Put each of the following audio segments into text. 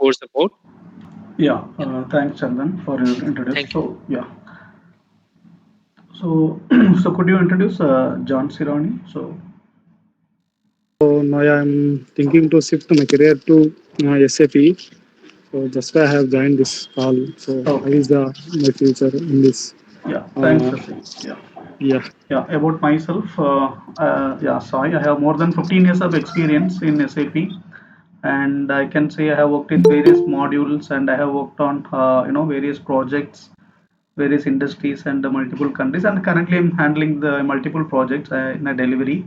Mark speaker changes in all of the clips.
Speaker 1: core support.
Speaker 2: Yeah, thanks, Chandan, for your introduction.
Speaker 1: Thank you.
Speaker 2: So, yeah. So, so could you introduce John Sirani? So,
Speaker 3: So now I'm thinking to shift my career to SAP. So that's why I have joined this call. So how
Speaker 2: okay.
Speaker 3: is the my future in this?
Speaker 2: Yeah, thanks,
Speaker 3: Uh,
Speaker 2: Shashi. Yeah.
Speaker 3: yeah.
Speaker 2: Yeah, about myself, yeah, Sai, I have more than 15 years of experience in SAP, and I can say I have worked in various modules, and I have worked on various projects, various industries, and multiple countries. And currently, I'm handling the multiple projects in a delivery.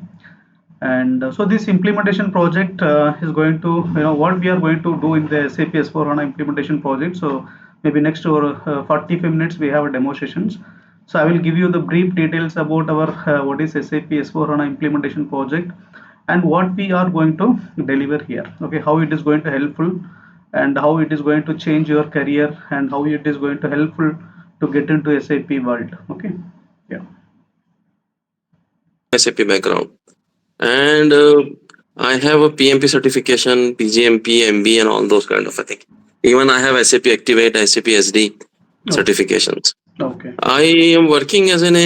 Speaker 2: And so this implementation project is going to, what we are going to do in the SAP S4HANA implementation project. So maybe next over 45 minutes we have a demo sessions. So I will give you the brief details about our what is SAP S4HANA implementation project and what we are going to deliver here. Okay, how it is going to helpful and how it is going to change your career and how it is going to helpful to get into SAP world. Okay, yeah.
Speaker 4: SAP background, and I have a PMP certification, PGMP, MB, and all those kind of a thing. Even I have SAP Activate, SAP SD certifications.
Speaker 2: Okay.
Speaker 4: I am working as an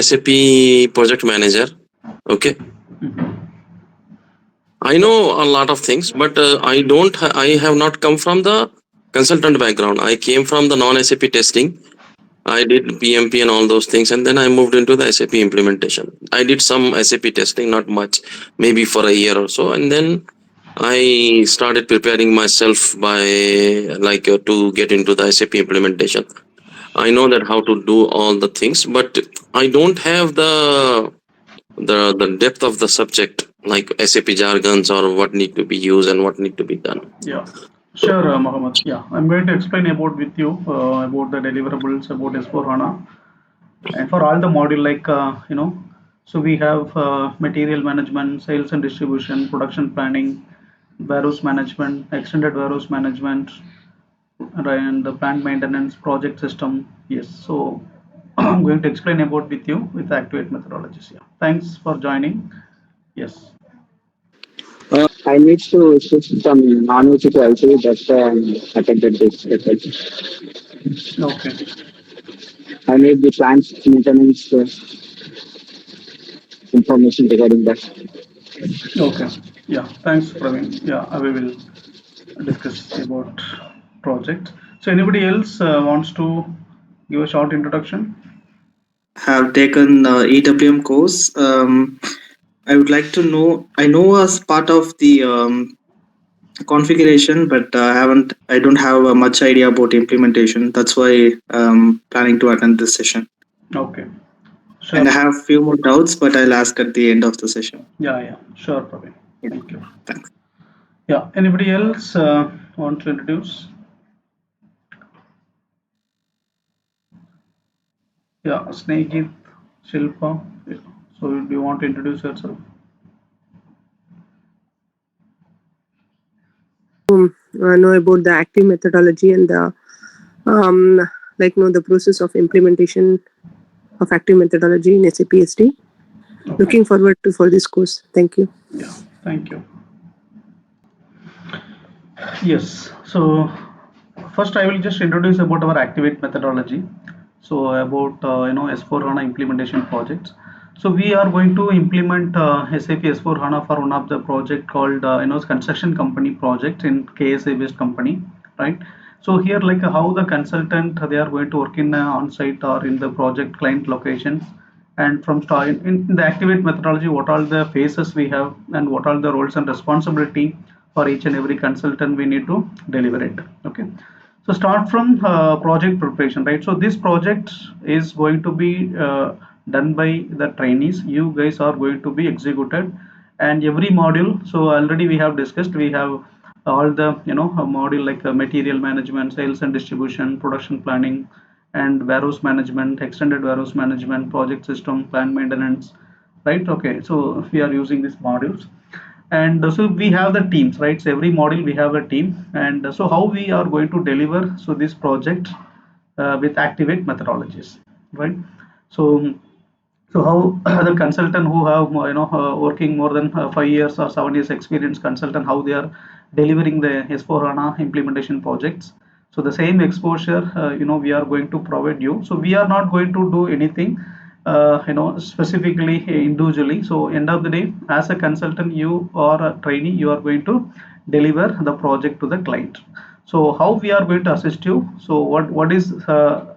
Speaker 4: SAP project manager. Okay. I know a lot of things, but I have not come from the consultant background. I came from the non-SAP testing. I did PMP and all those things, and then I moved into the SAP implementation. I did some SAP testing, not much, maybe for a year or so, and then I started preparing myself by to get into the SAP implementation. I know that how to do all the things, but I don't have the depth of the subject, like SAP jargons or what need to be used and what need to be done.
Speaker 2: Yeah, sure, Mohammed. Yeah, I'm going to explain about with you about the deliverables about S4HANA and for all the module like so we have material management, sales and distribution, production planning, warehouse management, extended warehouse management, and the plant maintenance, project system. Yes, so I'm going to explain about with you with Activate methodologies. Yeah, thanks for joining. Yes.
Speaker 5: I need to switch from non-VC to LCV. That's why I attended this session.
Speaker 2: Okay.
Speaker 5: I need the plant maintenance information regarding that.
Speaker 2: Okay. Yeah. Thanks, Praveen. Yeah, we will discuss about project. So anybody else wants to give a short introduction?
Speaker 6: Have taken EWM course. I would like to know. I know as part of the configuration, but I don't have much idea about implementation. That's why planning to attend this session.
Speaker 2: Okay. Sure.
Speaker 6: And I have few more doubts, but I'll ask at the end of the session.
Speaker 2: Yeah. Sure, Praveen. Thank you.
Speaker 6: Thanks.
Speaker 2: Yeah. Anybody else want to introduce? Yeah. Snehit, Shilpa. Yeah. So do you want to introduce yourself?
Speaker 7: Know about the active methodology and the the process of implementation of active methodology in SAP SD.
Speaker 2: Okay.
Speaker 7: Looking forward to for this course. Thank you.
Speaker 2: Yeah. Thank you. Yes. So first I will just introduce about our Activate methodology. So about S4HANA implementation projects. So we are going to implement SAP S4HANA for one of the project called construction company project in KSA based company, right? So here like how the consultant they are going to work in on-site or in the project client locations, and from start in the Activate methodology what all the phases we have and what all the roles and responsibility for each and every consultant we need to deliver it. Okay, so start from project preparation, right? So this project is going to be done by the trainees. You guys are going to be executed, and every module. So already we have discussed. We have all the a module like material management, sales and distribution, production planning, and warehouse management, extended warehouse management, project system, plant maintenance, right? Okay, so we are using these modules, and so we have the teams, right? So every module we have a team, and so how we are going to deliver so this project with Activate methodologies, right? So how the consultant who have working more than 5 years or 7 years experience consultant, how they are delivering the S4HANA implementation projects. So the same exposure, we are going to provide you. So we are not going to do anything, specifically individually. So end of the day, as a consultant, you or a trainee, you are going to deliver the project to the client. So how we are going to assist you? So what is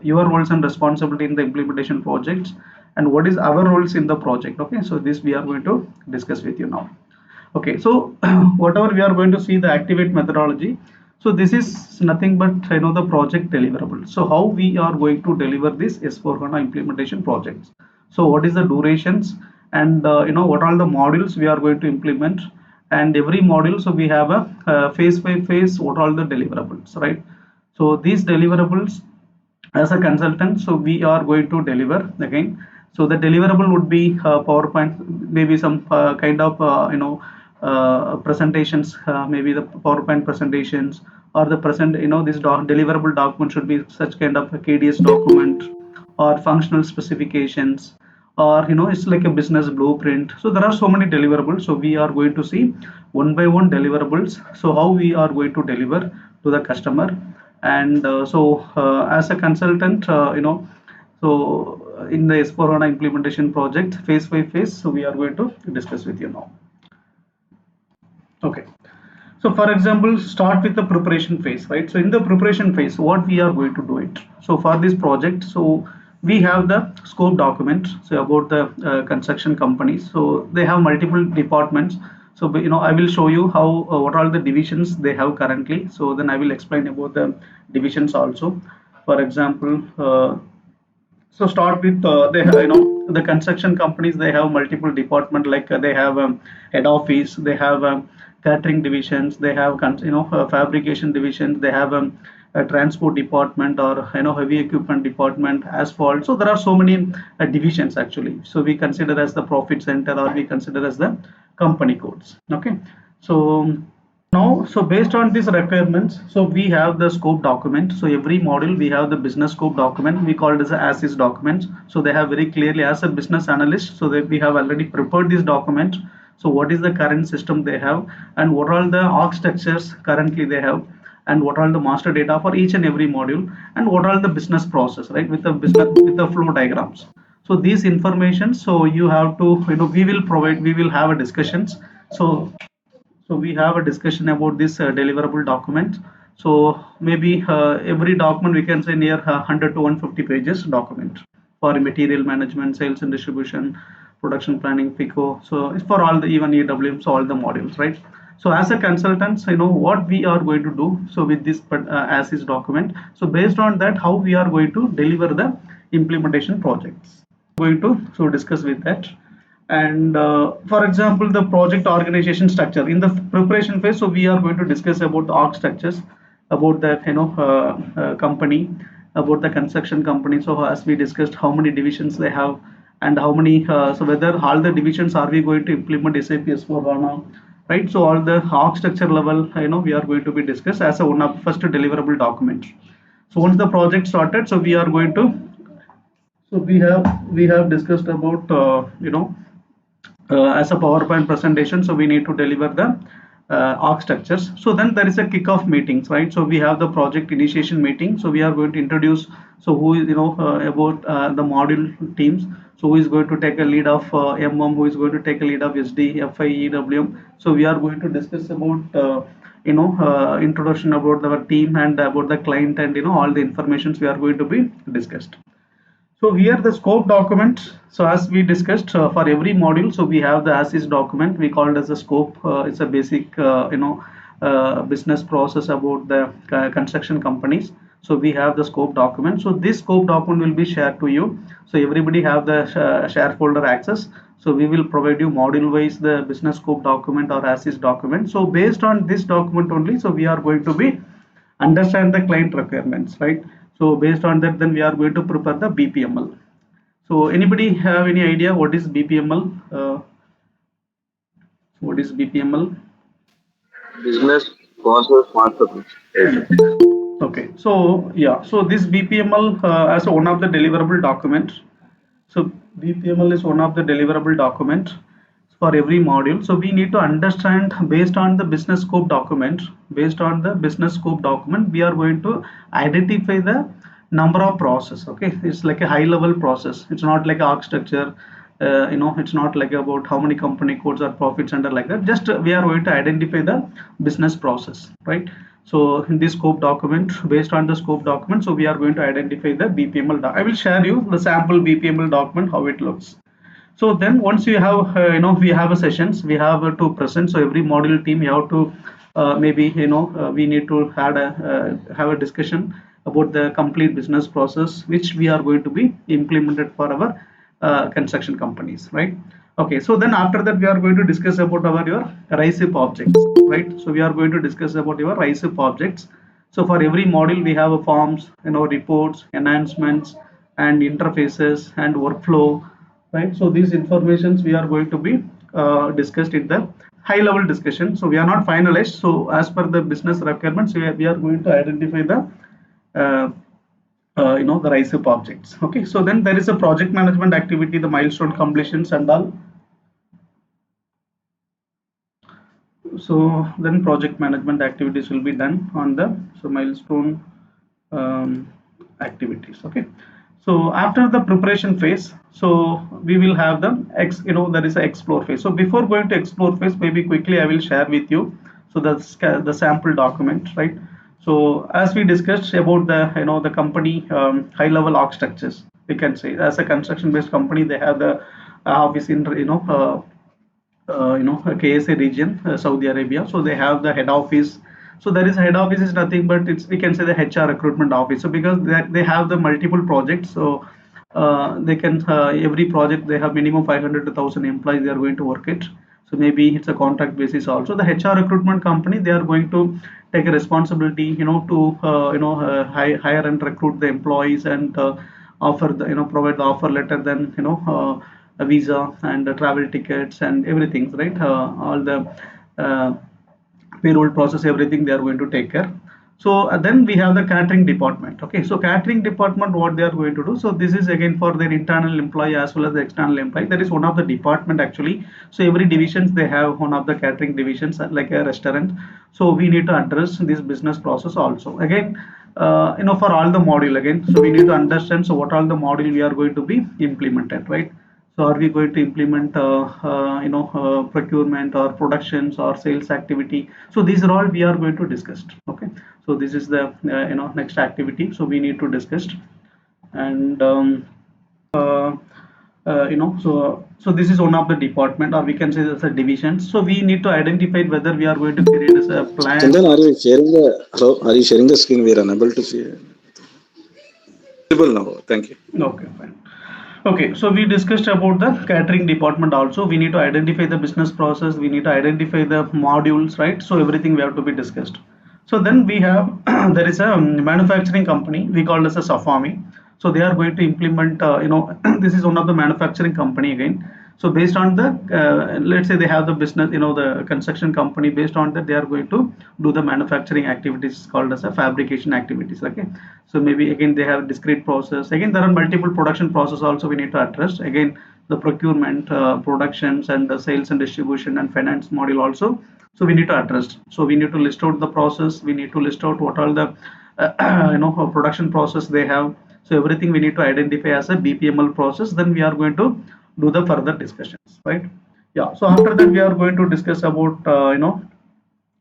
Speaker 2: your roles and responsibility in the implementation projects, and what is our roles in the project? Okay, so this we are going to discuss with you now. Okay, so whatever we are going to see the activate methodology. So this is nothing but the project deliverable. So how we are going to deliver this S4HANA implementation projects. So what is the durations, and what are the modules we are going to implement, and every module. So we have a phase by phase what are the deliverables, right? So these deliverables, as a consultant, so we are going to deliver again. So the deliverable would be PowerPoint, maybe some kind of presentations, maybe the PowerPoint presentations, or the this deliverable document should be such kind of a KDS document, or functional specifications, or it's like a business blueprint. So there are so many deliverables. So we are going to see one by one deliverables. So how we are going to deliver to the customer. And as a consultant, so in the S4HANA implementation project, phase by phase, so we are going to discuss with you now. Okay, so for example, start with the preparation phase, right? So in the preparation phase, what we are going to do it. So for this project, so we have the scope document, so about the construction companies. So they have multiple departments. So I will show you how what are the divisions they have currently. So then I will explain about the divisions also. For example, so start with they have, the construction companies, they have multiple department, like they have head office, they have catering divisions, they have fabrication divisions, they have a transport department, or heavy equipment department, asphalt. So there are so many divisions actually. So we consider as the profit center, or we consider as the company codes. Okay, so now, so based on these requirements, so we have the scope document. So every module we have the business scope document, we call it as is documents. So they have very clearly, as a business analyst, so that we have already prepared this document. So what is the current system they have, and what are the org structures currently they have, and what are the master data for each and every module, and what are the business process, right, with the business, with the flow diagrams. So these information, so you have to, we will provide, we will have a discussions. So we have a discussion about this deliverable document. So maybe every document we can say near 100 to 150 pages document for material management, sales and distribution, production planning, FICO. So it's for all the even EWM, so all the modules, right? So as a consultant, so what we are going to do. So with this as is document, so based on that, how we are going to deliver the implementation projects. Going to discuss with that. And for example, the project organization structure in the preparation phase, so we are going to discuss about the org structures, about the company, about the construction company. So as we discussed, how many divisions they have, and how many so whether all the divisions are we going to implement SAP S4HANA, right? So all the org structure level, we are going to be discussed as a one of first deliverable document. So once the project started, so we are going to, so we have discussed about as a PowerPoint presentation. So we need to deliver the org structures. So then there is a kickoff meetings, right? So we have the project initiation meeting. So we are going to introduce, so who is about the module teams. So who is going to take a lead of MM, who is going to take a lead of SD, FI, EWM. So we are going to discuss about introduction about our team, and about the client, and all the informations we are going to be discussed. So here the scope document. So as we discussed, for every module, so we have the as is document, we call it as a scope. It's a basic business process about the construction companies. So we have the scope document. So this scope document will be shared to you. So everybody have the share folder access. So we will provide you module wise the business scope document or as is document. So based on this document only, so we are going to be understand the client requirements, right? So based on that, then we are going to prepare the BPML. So anybody have any idea what is BPML? What is BPML?
Speaker 5: Business process master.
Speaker 2: Okay, so yeah, so this BPML as one of the deliverable document. So BPML is one of the deliverable document for every module. So we need to understand based on the business scope document. Based on the business scope document, we are going to identify the number of process. Okay, it's like a high level process. It's not like architecture. It's not like about how many company codes or profit center like that. Just we are going to identify the business process, right? So in this scope document, based on the scope document, so we are going to identify the BPML. I will share you the sample BPML document how it looks. So then once you have we have a sessions, we have to present. So every module team you have to maybe we need to have a discussion about the complete business process which we are going to be implemented for our construction companies, right? Okay, so then after that we are going to discuss about your RISE objects, right? So we are going to discuss about your RISE objects. So for every module we have a forms, reports, enhancements, and interfaces and workflow, right? So these informations we are going to be discussed in the high level discussion. So we are not finalized. So as per the business requirements, we are going to identify the the RISE objects. Okay, so then there is a project management activity, the milestone completions and all. So then project management activities will be done on the milestone activities. Okay, so after the preparation phase, so we will have the there is a explore phase. So before going to explore phase, maybe quickly I will share with you so that's the sample document, right? So as we discussed about the the company high level org structures, we can say as a construction based company they have the office in KSA region, Saudi Arabia. So they have the head office. So there is head office is nothing but it's we can say the HR recruitment office. So because they have the multiple projects, so they can every project they have minimum 500 to 1,000 employees they are going to work it. So maybe it's a contract basis also. The HR recruitment company they are going to take a responsibility to hire and recruit the employees and offer the provide the offer letter, then a visa and travel tickets and everything, right? All the uh, payroll process, everything they are going to take care. So then we have the catering department. Okay, so catering department, what they are going to do, so this is again for their internal employee as well as the external employee. That is one of the department actually. So every divisions they have one of the catering divisions like a restaurant. So we need to address this business process also again, for all the module again. So we need to understand so what all the module we are going to be implemented, right? So are we going to implement procurement or productions or sales activity? So these are all we are going to discuss. Okay, so this is the next activity. So we need to discuss, and uh, so this is one of the department, or we can say that's a division. So we need to identify whether we are going to create a plan.
Speaker 1: Chandan, are you sharing the are you sharing the screen? We are unable to see it. Visible now. Thank you.
Speaker 2: Okay, fine. Okay, so we discussed about the catering department also. We need to identify the business process. We need to identify the modules, right? So everything we have to be discussed. So then we have there is a manufacturing company we call as a Safami. So they are going to implement. This is one of the manufacturing company again. So based on the let's say they have the business, the construction company. Based on that, they are going to do the manufacturing activities called as a fabrication activities. Okay, so maybe again they have discrete process. Again there are multiple production process also we need to address. Again the procurement, productions, and the sales and distribution and finance module also. So we need to address. So we need to list out the process. We need to list out what all the production process they have. So everything we need to identify as a BPML process. Then we are going to do the further discussions, right? Yeah. So after that we are going to discuss about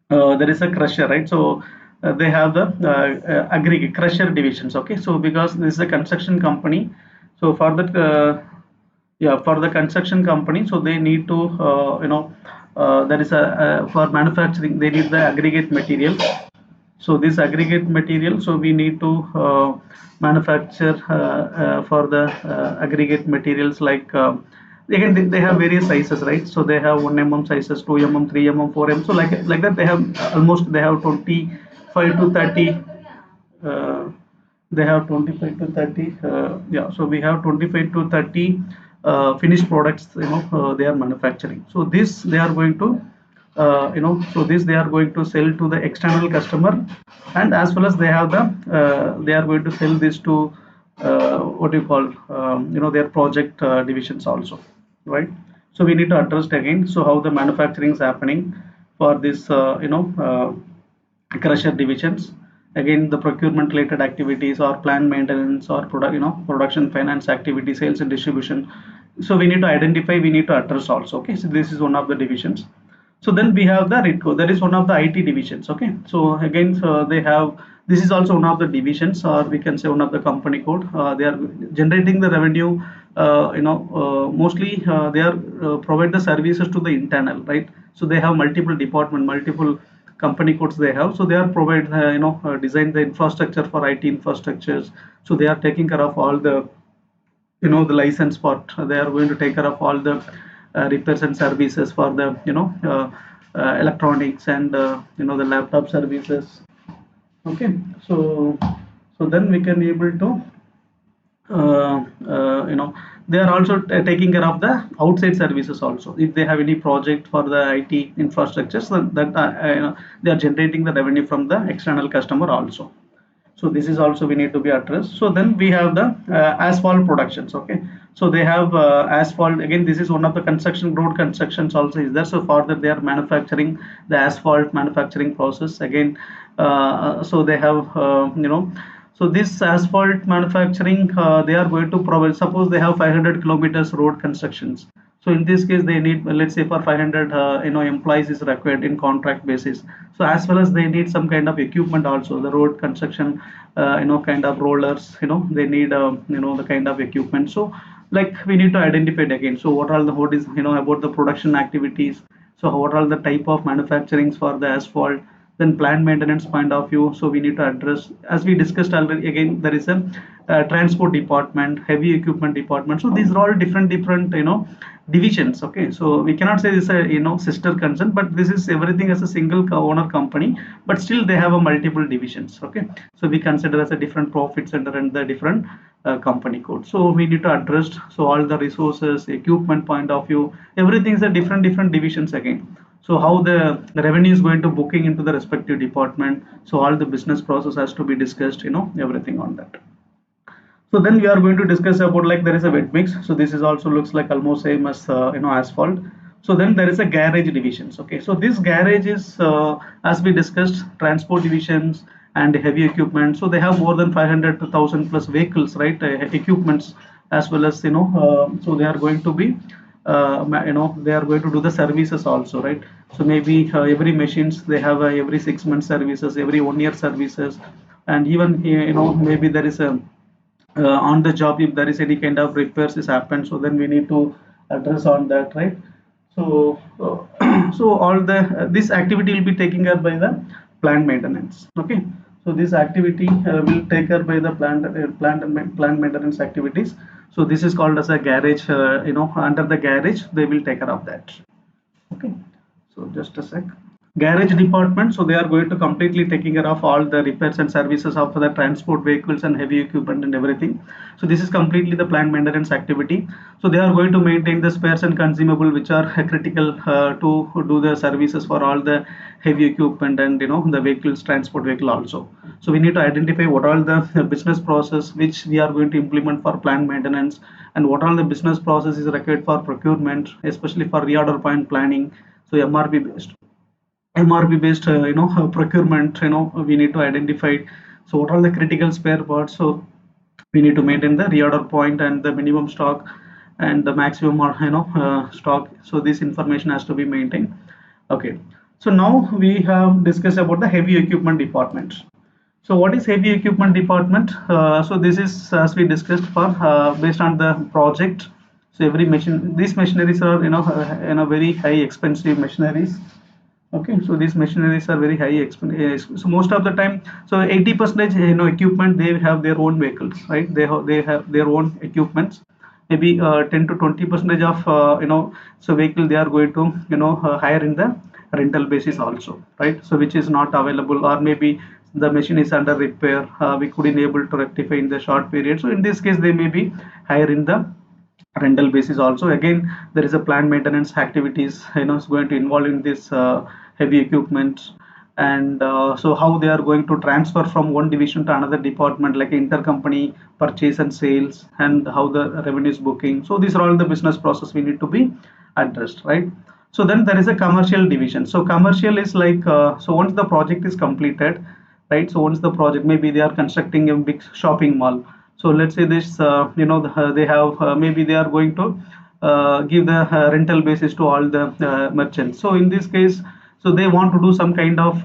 Speaker 2: there is a crusher, right? So they have the aggregate crusher divisions. Okay, so because this is a construction company, so for that for the construction company, so they need to there is a for manufacturing they need the aggregate material. So this aggregate material, so we need to manufacture for the aggregate materials like again they have various sizes, right? So they have 1 mm sizes, 2 mm, 3 mm, 4 mm. So like that they have almost they have 25 to 30 they have 25 to 30 yeah, so we have 25 to 30 finished products they are manufacturing. So this they are going to so this they are going to sell to the external customer, and as well as they have the they are going to sell this to what do you call their project divisions also, right? So we need to address it again. So how the manufacturing is happening for this crusher divisions. Again, the procurement related activities or plant maintenance or production finance activity, sales and distribution. So we need to identify, we need to address also. Okay, so this is one of the divisions. So then we have the RITCO, that is one of the IT divisions. Okay, so again, they have, this is also one of the divisions, or we can say one of the company code. They are generating the revenue. Mostly they are provide the services to the internal, right? So they have multiple department, multiple company codes they have. So they are provide design the infrastructure for IT infrastructures. So they are taking care of all the the license part. They are going to take care of all the repairs and services for the electronics and the laptop services. Okay, so then we can able to they are also taking care of the outside services also. If they have any project for the IT infrastructures, then that they are generating the revenue from the external customer also. So this is also we need to be addressed. So then we have the asphalt productions. Okay, so they have asphalt. Again, this is one of the construction, road constructions also is there. So for that they are manufacturing the asphalt manufacturing process. Again, so they have so this asphalt manufacturing, they are going to provide, suppose they have 500 kilometers road constructions. So in this case they need, let's say for 500 employees is required in contract basis. So as well as they need some kind of equipment also, the road construction kind of rollers, they need the kind of equipment. So like we need to identify it again. So what are the, what is about the production activities, so what are the type of manufacturings for the asphalt, then plant maintenance point of view. So we need to address, as we discussed already, again there is a transport department, heavy equipment department. So these are all different divisions. Okay, so we cannot say this is a sister concern, but this is everything as a single owner company, but still they have a multiple divisions. Okay, so we consider as a different profit center and the different company code. So we need to address, so all the resources, equipment point of view, everything is a different divisions again. So how the revenue is going to booking into the respective department. So all the business process has to be discussed, everything on that. So then we are going to discuss about, like, there is a wet mix. So this is also looks like almost same as asphalt. So then there is a garage divisions. Okay, so this garage is as we discussed, transport divisions and heavy equipment. So they have more than 500 to 1000 plus vehicles, right? Equipments, as well as so they are going to be they are going to do the services also, right? So maybe every machines they have every 6 months services, every 1 year services, and even maybe there is a on the job, if there is any kind of repairs is happened, so then we need to address on that, right? So so all the this activity will be taken care by the plant maintenance. Okay, so this activity will take care by the plant maintenance activities. So this is called as a garage. Under the garage they will take care of that. Okay, so just a sec. Garage department, so they are going to completely taking care of all the repairs and services of the transport vehicles and heavy equipment and everything. So this is completely the plant maintenance activity. So they are going to maintain the spares and consumable which are critical to do the services for all the heavy equipment and the vehicles, transport vehicle also. So we need to identify what all the business process which we are going to implement for plant maintenance, and what all the business process is required for procurement, especially for reorder point planning. So MRP based procurement, we need to identify. So what are the critical spare parts? So we need to maintain the reorder point and the minimum stock and the maximum stock. So this information has to be maintained. Okay, so now we have discussed about the heavy equipment department. So what is heavy equipment department? So this is, as we discussed, for based on the project. So every machine, these machineries are very high expensive machineries. Okay, so these machineries are very high expense. So most of the time, so 80% equipment, they have their own vehicles, right? They have their own equipments. Maybe 10 to 20% of so vehicle they are going to hire in the rental basis also, right? So which is not available, or maybe the machine is under repair, we couldn't able to rectify in the short period. So in this case they may be hire in the rental basis also. Again, there is a plant maintenance activities is going to involve in this heavy equipment. And so how they are going to transfer from one division to another department, like intercompany purchase and sales, and how the revenue is booking. So these are all the business process we need to be addressed, right? So then there is a commercial division. So commercial is like, so once the project is completed, right? So once the project, maybe they are constructing a big shopping mall. So let's say this, they have, maybe they are going to give the rental basis to all the merchants. So in this case, so they want to do some kind of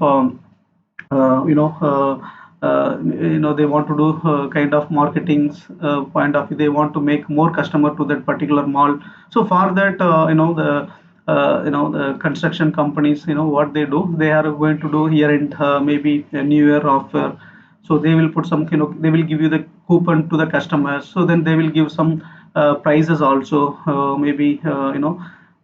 Speaker 2: they want to do kind of marketing point of view. They want to make more customer to that particular mall. So for that, the construction companies, what they do, they are going to do here in maybe a new year offer. So they will put some, they will give you the coupon to the customers. So then they will give some prizes also, maybe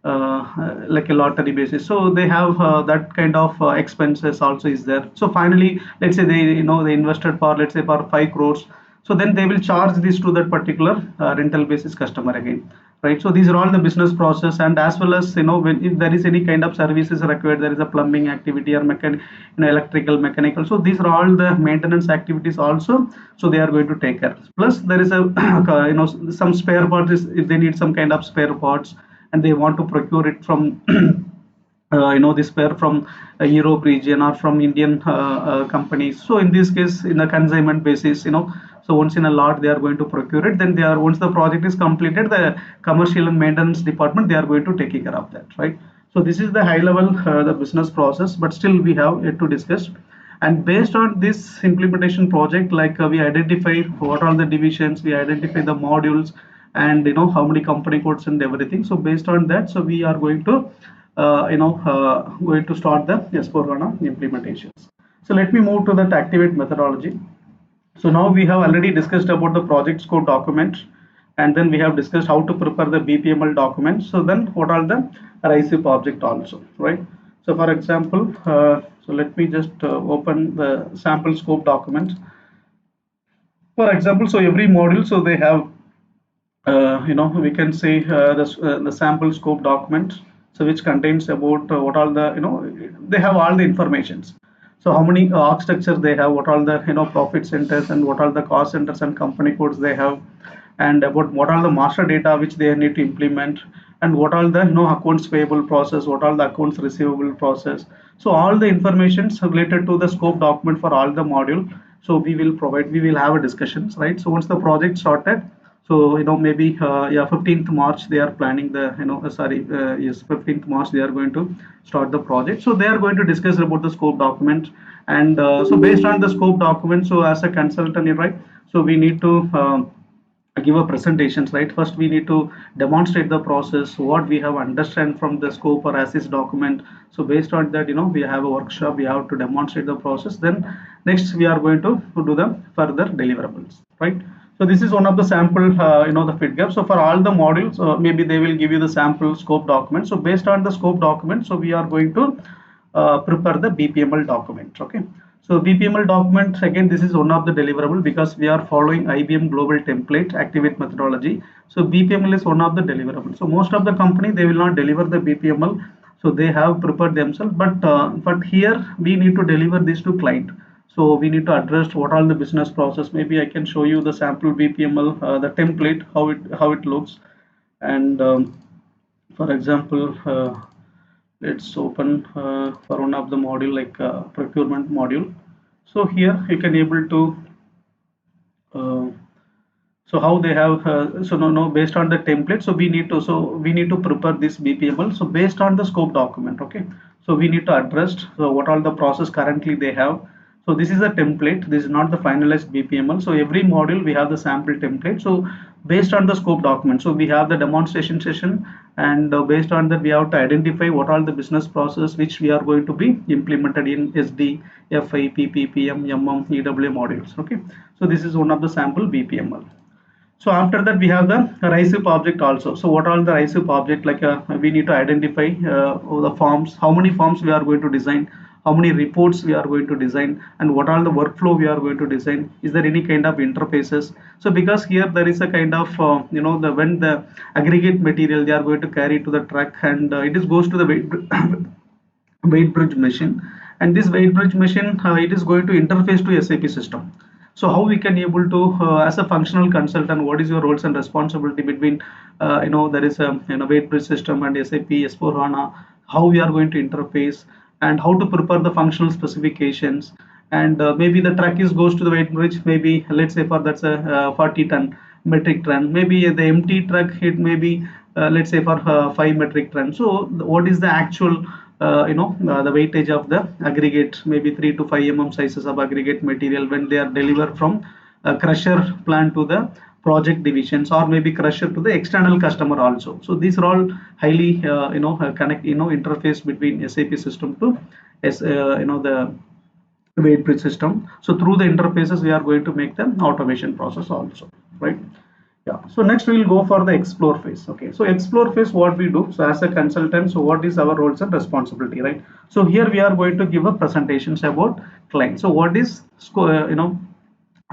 Speaker 2: like a lottery basis. So they have that kind of expenses also is there. So finally, let's say they invested for, let's say, for 5 crores. So then they will charge this to that particular rental basis customer again, right? So these are all the business process. And as well as, when if there is any kind of services required, there is a plumbing activity or electrical, mechanical. So these are all the maintenance activities also. So they are going to take care. Plus there is a some spare parts, if they need some kind of spare parts and they want to procure it from this pair from Europe region or from Indian companies. So in this case, in a consignment basis, so once in a lot they are going to procure it. Then they are, once the project is completed, the commercial and maintenance department, they are going to take care of that, right? So this is the high level the business process, but still we have yet to discuss. And based on this implementation project, like we identify what are the divisions, we identify the modules, and how many company codes and everything. So based on that, so we are going to going to start the S4HANA implementations. So let me move to that activate methodology. So now we have already discussed about the project scope document, and then we have discussed how to prepare the BPML document. So then what are the RISE object also, right? So for example, so let me just open the sample scope document. For example, so every module, so they have we can say the sample scope document, so which contains about what all the, they have all the informations. So how many org structures they have, what all the profit centers, and what all the cost centers and company codes they have, and about what are the master data which they need to implement, and what are the accounts payable process, what are the accounts receivable process. So all the information related to the scope document for all the module, so we will provide, we will have a discussions, right? So once the project started, so maybe 15th March they are planning the yes, 15th March they are going to start the project. So they are going to discuss about the scope document. And so based on the scope document, so as a consultant, right, so we need to give a presentations, right? First we need to demonstrate the process, what we have understand from the scope or as is document. So based on that, we have a workshop, we have to demonstrate the process. Then next we are going to do the further deliverables, right? So this is one of the sample the fit gap. So for all the modules, maybe they will give you the sample scope document. So based on the scope document, so we are going to prepare the BPML document. Okay, so BPML document, again, this is one of the deliverable because we are following IBM global template activate methodology. So BPML is one of the deliverables. So most of the company, they will not deliver the BPML, so they have prepared themselves, but here we need to deliver this to client. So we need to address what all the business process. Maybe I can show you the sample BPML, the template, how it looks. And for example, let's open for one of the module, like procurement module. So here you can able to so how they have so no based on the template, so we need to prepare this BPML. So based on the scope document, okay, so we need to address what all the process currently they have. So this is a template, this is not the finalized BPML. So every module we have the sample template. So based on the scope document, so we have the demonstration session, and based on that we have to identify what all the business process which we are going to be implemented in SD, FI, PP, PM, EWM modules. Okay, so this is one of the sample BPML. So after that we have the RISE object also. So what are the RISE object, like we need to identify the forms, how many forms we are going to design, how many reports we are going to design, and what are the workflow we are going to design. Is there any kind of interfaces? So because here there is a kind of when the aggregate material they are going to carry to the truck, and it is goes to the weight bridge machine, and this weight bridge machine it is going to interface to SAP system. So how we can able to as a functional consultant, what is your roles and responsibility between there is a weight bridge system and SAP S4 HANA, how we are going to interface, and how to prepare the functional specifications. And maybe the truck is goes to the weight bridge, maybe let's say for that's a 40-ton metric ton, maybe the empty truck it may be let's say for 5 metric ton. So what is the actual the weightage of the aggregate, maybe 3 to 5 sizes of aggregate material when they are delivered from a crusher plant to the project divisions, or maybe crusher to the external customer also. So these are all highly connect interface between SAP system to the weight bridge system. So through the interfaces we are going to make the automation process also, right? Yeah, so next we will go for the explore phase. Okay, so explore phase, what we do, so as a consultant, so what is our roles and responsibility, right? So here we are going to give a presentations about client. So what is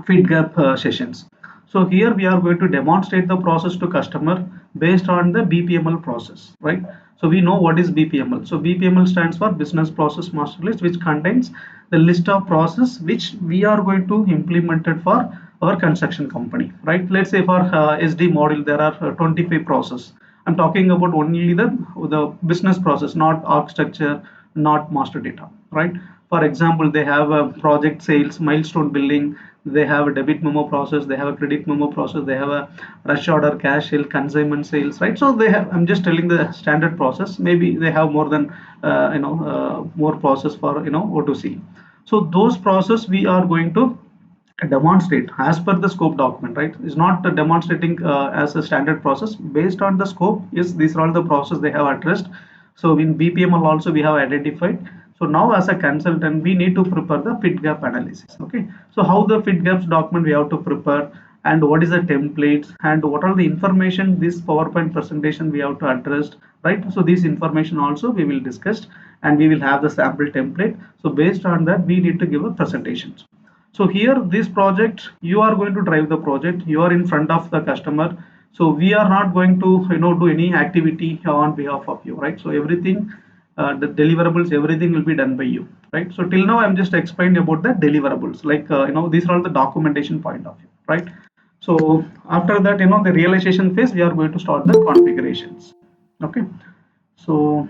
Speaker 2: fit gap sessions. So here we are going to demonstrate the process to customer based on the BPML process, right? So we know what is BPML. So BPML stands for business process master list, which contains the list of process which we are going to implement it for our construction company, right? Let's say for SD module there are 25 process. I'm talking about only the business process, not architecture, not master data, right? For example, they have a project sales, milestone billing, they have a debit memo process, they have a credit memo process, they have a rush order, cash sale, consignment sales, right? So they have, I'm just telling the standard process, maybe they have more than more process for O2C. So those process we are going to demonstrate as per the scope document, right? It's not demonstrating as a standard process. Based on the scope, yes, these are all the process they have addressed. So in BPML also we have identified. So now as a consultant we need to prepare the fit gap analysis. Okay, so how the fit gaps document we have to prepare, and what is the templates, and what are the information this PowerPoint presentation we have to address, right? So this information also we will discuss, and we will have the sample template. So based on that we need to give a presentation. So here this project, you are going to drive the project, you are in front of the customer, so we are not going to do any activity on behalf of you, right? So everything the deliverables, everything will be done by you, right? So till now I'm just explaining about the deliverables, like these are all the documentation point of view, right? So after that, the realization phase, we are going to start the configurations. Okay, so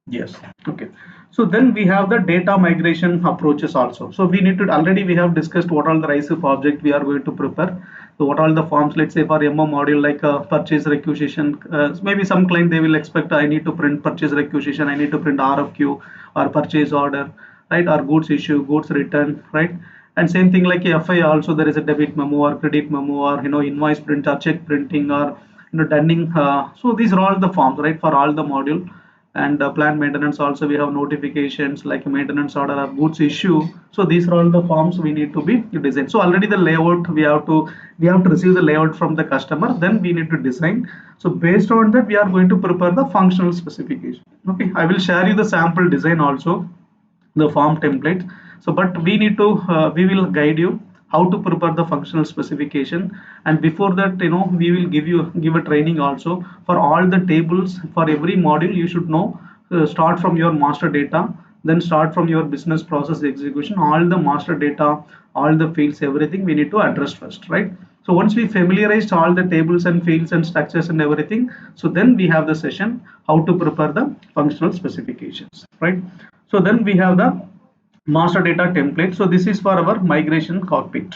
Speaker 2: yes, okay. So then we have the data migration approaches also. So we need to, already we have discussed what all the RISE object we are going to prepare. So what all the forms, let's say for MO module, like purchase requisition, maybe some client they will expect I need to print purchase requisition, I need to print RFQ or purchase order, right? Or goods issue, goods return, right? And same thing like FI also, there is a debit memo or credit memo, or invoice print or check printing, or dunning. So these are all the forms, right, for all the module. And plant maintenance also, we have notifications like maintenance order or goods issue. So these are all the forms we need to be designed. So already the layout we have to receive the layout from the customer, then we need to design. So based on that we are going to prepare the functional specification. Okay, I will share you the sample design also, the form template. So but we need to we will guide you how to prepare the functional specification, and before that we will give a training also for all the tables. For every module you should know, start from your master data, then start from your business process execution, all the master data, all the fields, everything we need to address first, right? So once we familiarized all the tables and fields and structures and everything, so then we have the session how to prepare the functional specifications, right? So then we have the master data template. So this is for our migration cockpit.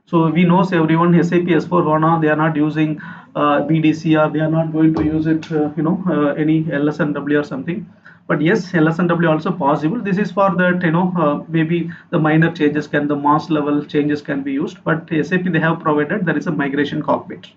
Speaker 2: So we know everyone SAP S4 HANA, they are not using BDC, or they are not going to use it any LSNW or something. But yes, LSNW also possible. This is for that maybe the minor changes the mass level changes can be used. But SAP they have provided there is a migration cockpit.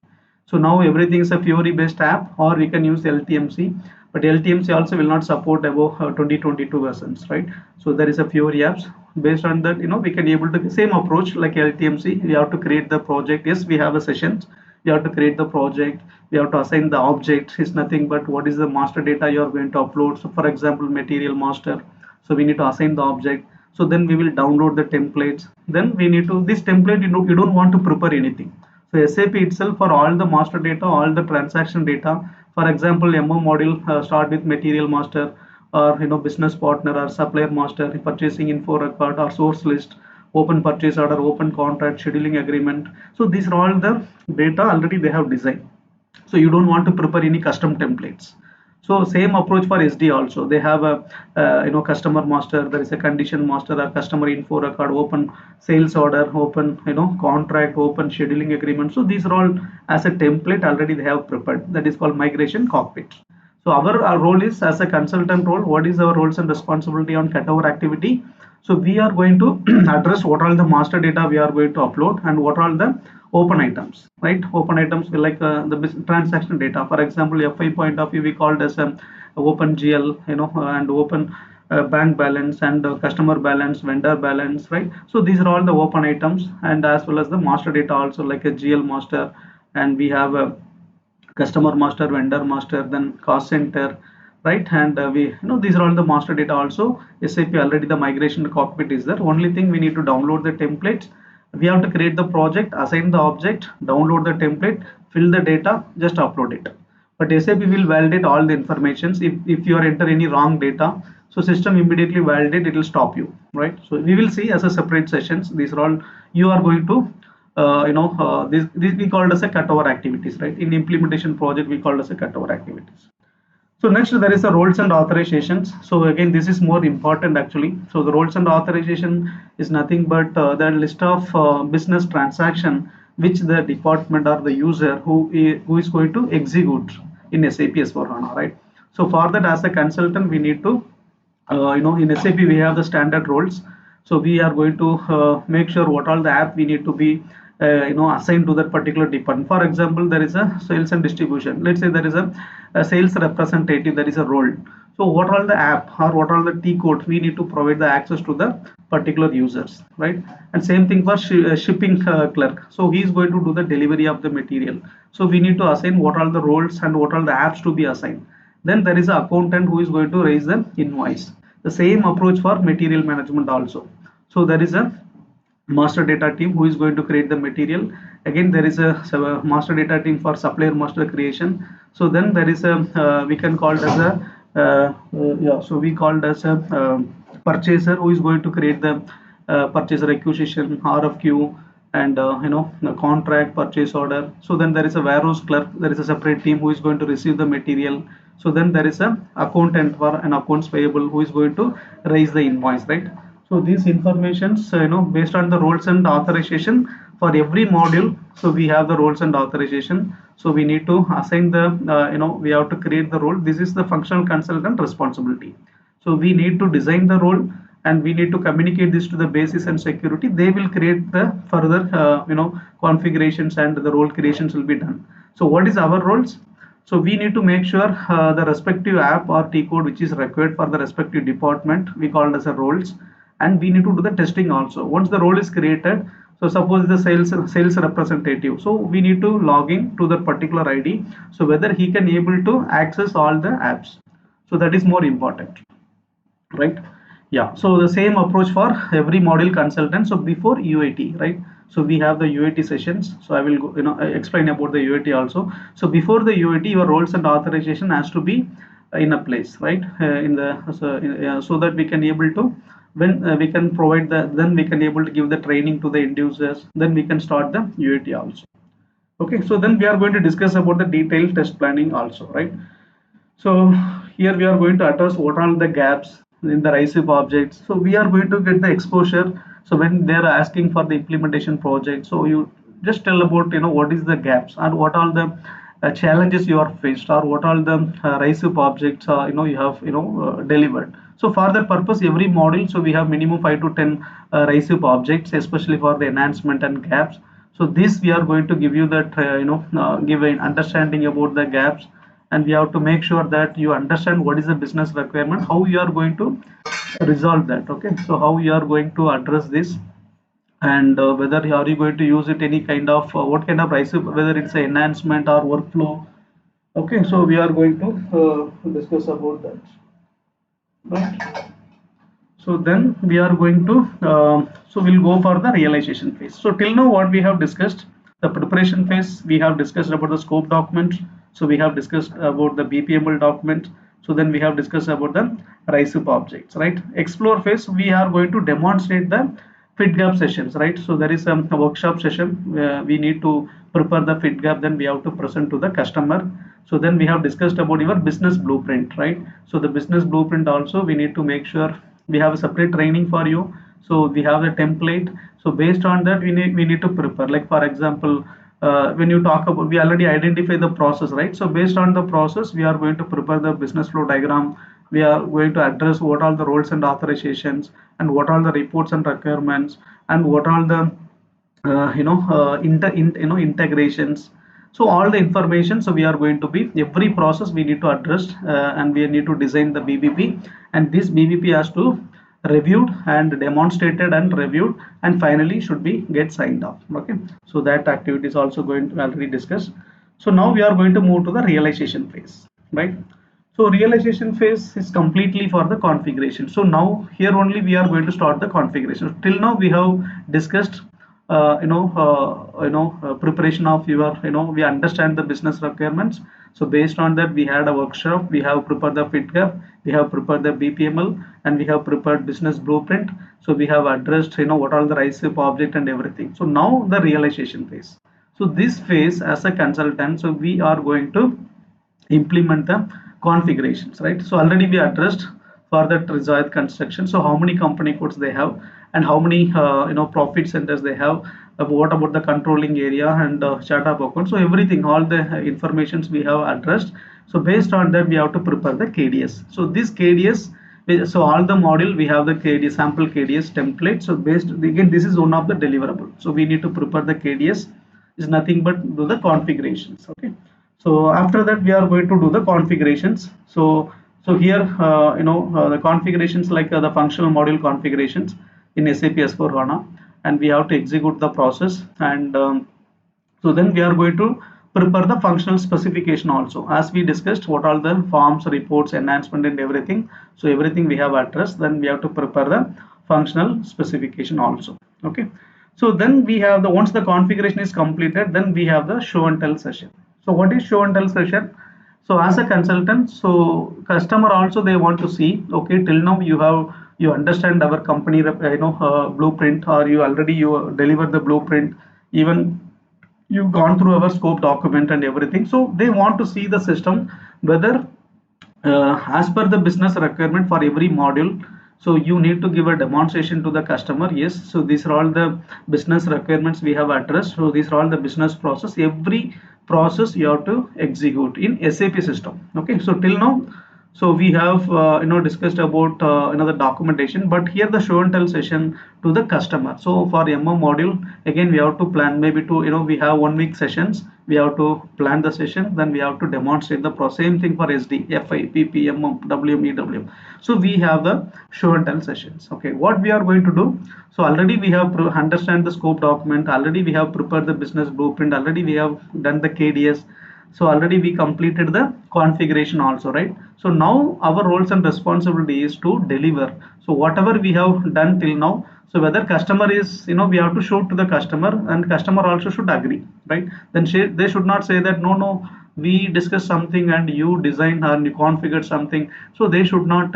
Speaker 2: So now everything is a Fiori based app, or we can use LTMC, but LTMC also will not support above 2022 versions, right? So there is a Fiori apps. Based on that, we can able to same approach like LTMC. We have to create the project. Yes, we have a sessions. We have to create the project. We have to assign the object. It's nothing but what is the master data you are going to upload. So for example, material master. So we need to assign the object. So then we will download the templates. Then we need to, this template, you don't want to prepare anything. So SAP itself for all the master data, all the transaction data. For example, MO module start with material master, or business partner or supplier master, purchasing info record or source list, open purchase order, open contract, scheduling agreement. So these are all the data already they have designed. So you don't want to prepare any custom templates. So same approach for SD also. They have a customer master, there is a condition master, or customer info record, open sales order, open contract, open scheduling agreement. So these are all as a template already they have prepared. That is called migration cockpit. So our role is as a consultant role. What is our roles and responsibility on cutover activity? So we are going to address what all the master data we are going to upload and what all the open items, right? Open items like the transaction data. For example, FI point of view, we called as open GL, and open bank balance and customer balance, vendor balance, right? So these are all the open items, and as well as the master data also, like a GL master, and we have a customer master, vendor master, then cost center, right? And we these are all the master data also. SAP already the migration cockpit is there. Only thing we need to download the templates. We have to create the project, assign the object, download the template, fill the data, just upload it. But SAP will validate all the informations. If you are enter any wrong data, so system immediately validate, it will stop you, right? So we will see as a separate sessions. These are all you are going to this we called as a cutover activities, right? In implementation project we called as a cutover activities. So next there is the roles and authorizations. So again this is more important actually. So the roles and authorization is nothing but the list of business transaction which the department or the user who is going to execute in SAP S/4HANA, right? So for that, as a consultant we need to in SAP we have the standard roles. So we are going to make sure what all the app we need to be assigned to that particular department. For example, there is a sales and distribution. Let's say there is a sales representative, there is a role. So what all the app or what all the T code we need to provide the access to the particular users, right? And same thing for shipping clerk. So he is going to do the delivery of the material. So we need to assign what all the roles and what all the apps to be assigned. Then there is an accountant who is going to raise the invoice. The same approach for material management also. So there is a master data team who is going to create the material. Again there is a master data team for supplier master creation. So then there is a we can call it as a so we called as a purchaser who is going to create the purchaser acquisition, RFQ, and the contract, purchase order. So then there is a warehouse clerk, there is a separate team who is going to receive the material. So then there is a accountant for an accounts payable who is going to raise the invoice, right? So these informations based on the roles and authorization for every module. So we have the roles and authorization. So we need to assign the we have to create the role. This is the functional consultant responsibility. So we need to design the role and we need to communicate this to the basis and security. They will create the further configurations and the role creations will be done. So what is our roles? So we need to make sure the respective app or T code which is required for the respective department we call it as a roles, and we need to do the testing also. Once the role is created, so suppose the sales representative, so we need to log in to that particular ID, so whether he can able to access all the apps. So that is more important, right? Yeah, so the same approach for every module consultant. So before UAT, right? So we have the UAT sessions. So I will go, explain about the UAT also. So before the UAT, your roles and authorization has to be in a place, right? So that we can able to when we can provide the, then we can able to give the training to the end users. Then we can start the UAT also. Okay, so then we are going to discuss about the detailed test planning also, right? So here we are going to address what are the gaps in the RISE objects. So we are going to get the exposure. So when they are asking for the implementation project, so you just tell about what is the gaps and what are the challenges you are faced, or what are the RISE objects you have delivered. So for that purpose, every module, so we have minimum 5 to 10 RISE objects, especially for the enhancement and gaps. So this we are going to give you that give an understanding about the gaps, and we have to make sure that you understand what is the business requirement, how you are going to resolve that. Okay, so how you are going to address this, and whether are you going to use it any kind of what kind of RISE, whether it's an enhancement or workflow. Okay, so we are going to discuss about that, right? So then we are going to so we'll go for the realization phase. So till now what we have discussed, the preparation phase, we have discussed about the scope document. So we have discussed about the BPML document. So then we have discussed about the rise up objects, right? Explore phase, we are going to demonstrate the fit gap sessions, right? So there is a workshop session where we need to prepare the fit gap, then we have to present to the customer. So then we have discussed about your business blueprint, right? So the business blueprint also we need to make sure we have a separate training for you. So we have a template. So based on that we need to prepare, like for example, when you talk about, we already identify the process, right? So based on the process we are going to prepare the business flow diagram. We are going to address what are the roles and authorizations, and what are the reports and requirements, and what are the integrations. So all the information, so we are going to be, every process we need to address, and we need to design the BBP, and this BBP has to reviewed and demonstrated and reviewed, and finally should be get signed off. Okay, so that activity is also going to already discuss. So now we are going to move to the realization phase, right? So realization phase is completely for the configuration. So now here only we are going to start the configuration. Till now we have discussed preparation of your, we understand the business requirements. So based on that we had a workshop, we have prepared the fit gap, we have prepared the BPML, and we have prepared business blueprint. So we have addressed what are the rise up object and everything. So now the realization phase. So this phase as a consultant, so we are going to implement the configurations, right? So already we addressed for that result construction, so how many company codes they have, and how many profit centers they have, what about the controlling area, and chart of account. So everything, all the informations we have addressed. So based on that we have to prepare the KDS. So this KDS, so all the module we have the KDS, sample KDS template. So based, again this is one of the deliverable, so we need to prepare the KDS, is nothing but do the configurations. Okay, so after that we are going to do the configurations. So here the configurations, like the functional module configurations in SAP S/4HANA, and we have to execute the process, and so then we are going to prepare the functional specification also, as we discussed what all the forms, reports, enhancement, and everything. So everything we have addressed, then we have to prepare the functional specification also. Okay, so then we have the, once the configuration is completed, then we have the show and tell session. So what is show and tell session? So as a consultant, so customer also they want to see, okay, till now you understand our company blueprint, or you already you deliver the blueprint, even you've gone through our scope document and everything. So they want to see the system whether as per the business requirement for every module. So you need to give a demonstration to the customer. Yes, so these are all the business requirements we have addressed. So these are all the business process, every process you have to execute in SAP system. Okay, so till now, so we have discussed about another documentation, but here the show and tell session to the customer. So for MM module, again we have to plan, maybe to we have 1 week sessions, we have to plan the session, then we have to demonstrate the process. Same thing for SD, FI, PP, WM, EWM. So we have the show and tell sessions. Okay, what we are going to do? So already we have understand the scope document, already we have prepared the business blueprint, already we have done the KDS. So already we completed the configuration also, right? So now our roles and responsibility is to deliver. So whatever we have done till now, so whether customer is, we have to show to the customer, and customer also should agree, right? Then they should not say that no, we discussed something and you designed or you configured something. So they should not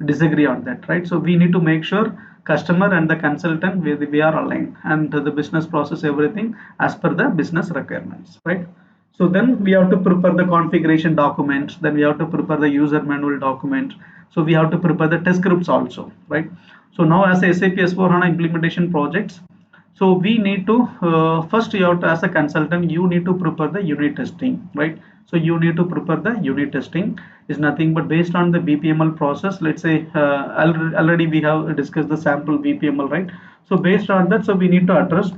Speaker 2: disagree on that, right? So we need to make sure customer and the consultant we are aligned, and the business process, everything as per the business requirements, right? So then we have to prepare the configuration documents, then we have to prepare the user manual document, so we have to prepare the test scripts also, right? So now as a SAP S/4HANA implementation projects, so we need to first, you have to, as a consultant, you need to prepare the unit testing, right? So you need to prepare the unit testing, is nothing but based on the BPML process. Let's say already we have discussed the sample BPML, right? So based on that, so we need to address,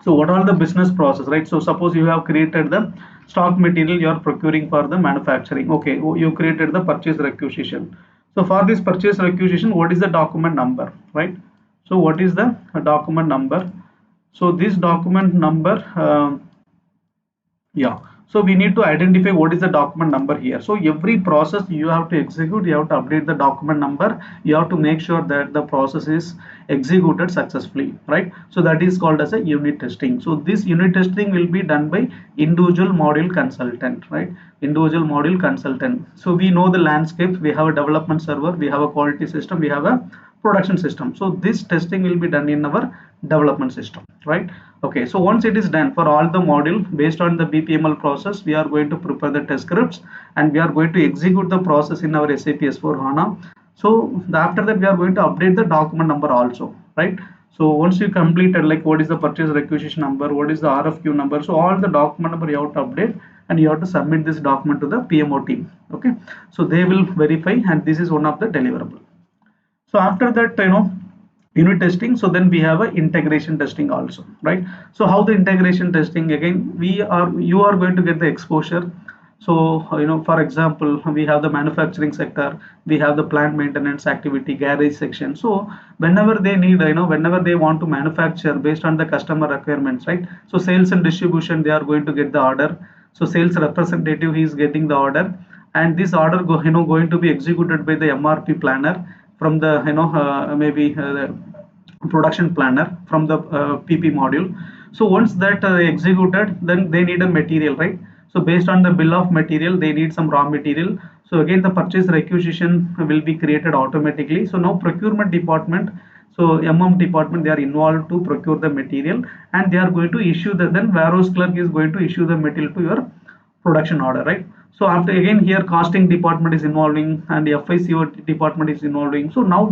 Speaker 2: so what are the business process, right? So suppose you have created the stock material you are procuring for the manufacturing. Okay, you created the purchase requisition. So for this purchase requisition, what is the document number, right? So what is the document number? So this document number, yeah, So we need to identify what is the document number here. So every process you have to execute, you have to update the document number. You have to make sure that the process is executed successfully, right? So that is called as a unit testing. So this unit testing will be done by individual module consultant, right? Individual module consultant. So we know the landscape. We have a development server, we have a quality system, we have a production system. So this testing will be done in our development system, right? Okay, so once it is done for all the module based on the BPML process, we are going to prepare the test scripts and we are going to execute the process in our SAP S4 HANA. So after that we are going to update the document number also, right? So once you completed, like what is the purchase requisition number, what is the RFQ number, so all the document number you have to update and you have to submit this document to the PMO team. Okay, so they will verify and this is one of the deliverable. So after that, unit testing, so then we have a integration testing also, right? So how the integration testing, again you are going to get the exposure. So for example, we have the manufacturing sector, we have the plant maintenance activity, garage section. So whenever they need, whenever they want to manufacture based on the customer requirements, right? So sales and distribution, they are going to get the order. So sales representative, he is getting the order, and this order going to be executed by the MRP planner from the maybe the production planner from the PP module. So once that executed, then they need a material, right? So based on the bill of material, they need some raw material. So again, the purchase requisition will be created automatically. So now procurement department, so MM department, they are involved to procure the material and they are going to issue the, then warehouse clerk is going to issue the material to your production order, right? So after, again here costing department is involving and the FICO department is involving. So now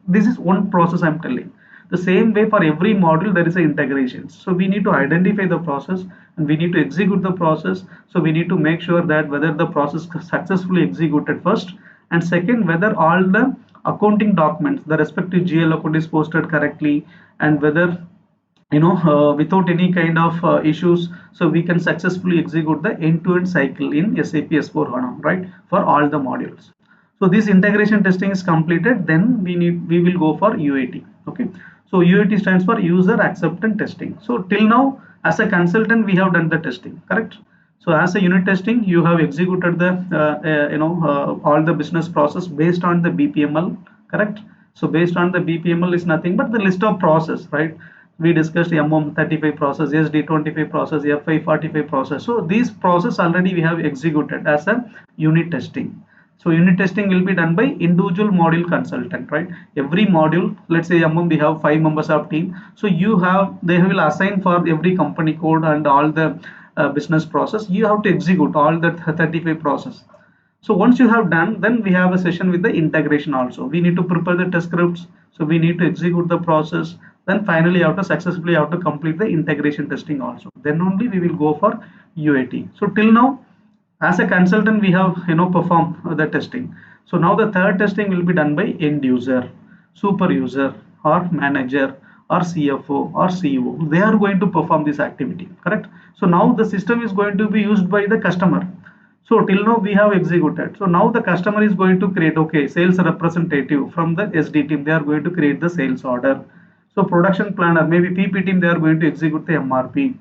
Speaker 2: this is one process I'm telling. The same way for every module there is a integration. So we need to identify the process and we need to execute the process. So we need to make sure that whether the process successfully executed first, and second, whether all the accounting documents, the respective GL account is posted correctly, and whether without any kind of issues, so we can successfully execute the end-to-end cycle in SAP S4 HANA, right, for all the modules. So this integration testing is completed, then we will go for UAT. Okay, so UAT stands for user acceptance testing. So till now as a consultant we have done the testing, correct? So as a unit testing, you have executed the all the business process based on the BPML, correct? So based on the BPML is nothing but the list of process, right? We discussed MM35 process, SD25 process, FI45 process. So these process already we have executed as a unit testing. So unit testing will be done by individual module consultant, right? Every module, let's say we have 5 members of team. So they will assign for every company code and all the business process. You have to execute all that 35 process. So once you have done, then we have a session with the integration also. We need to prepare the test scripts. So we need to execute the process. Then finally you have to successfully complete the integration testing also. Then only we will go for UAT. So till now, as a consultant, we have performed the testing. So now the third testing will be done by end user, super user, or manager, or CFO, or CEO. They are going to perform this activity, correct? So now the system is going to be used by the customer. So till now we have executed. So now the customer is going to create, okay, sales representative from the SD team, they are going to create the sales order. So production planner, maybe PP team, they are going to execute the MRP,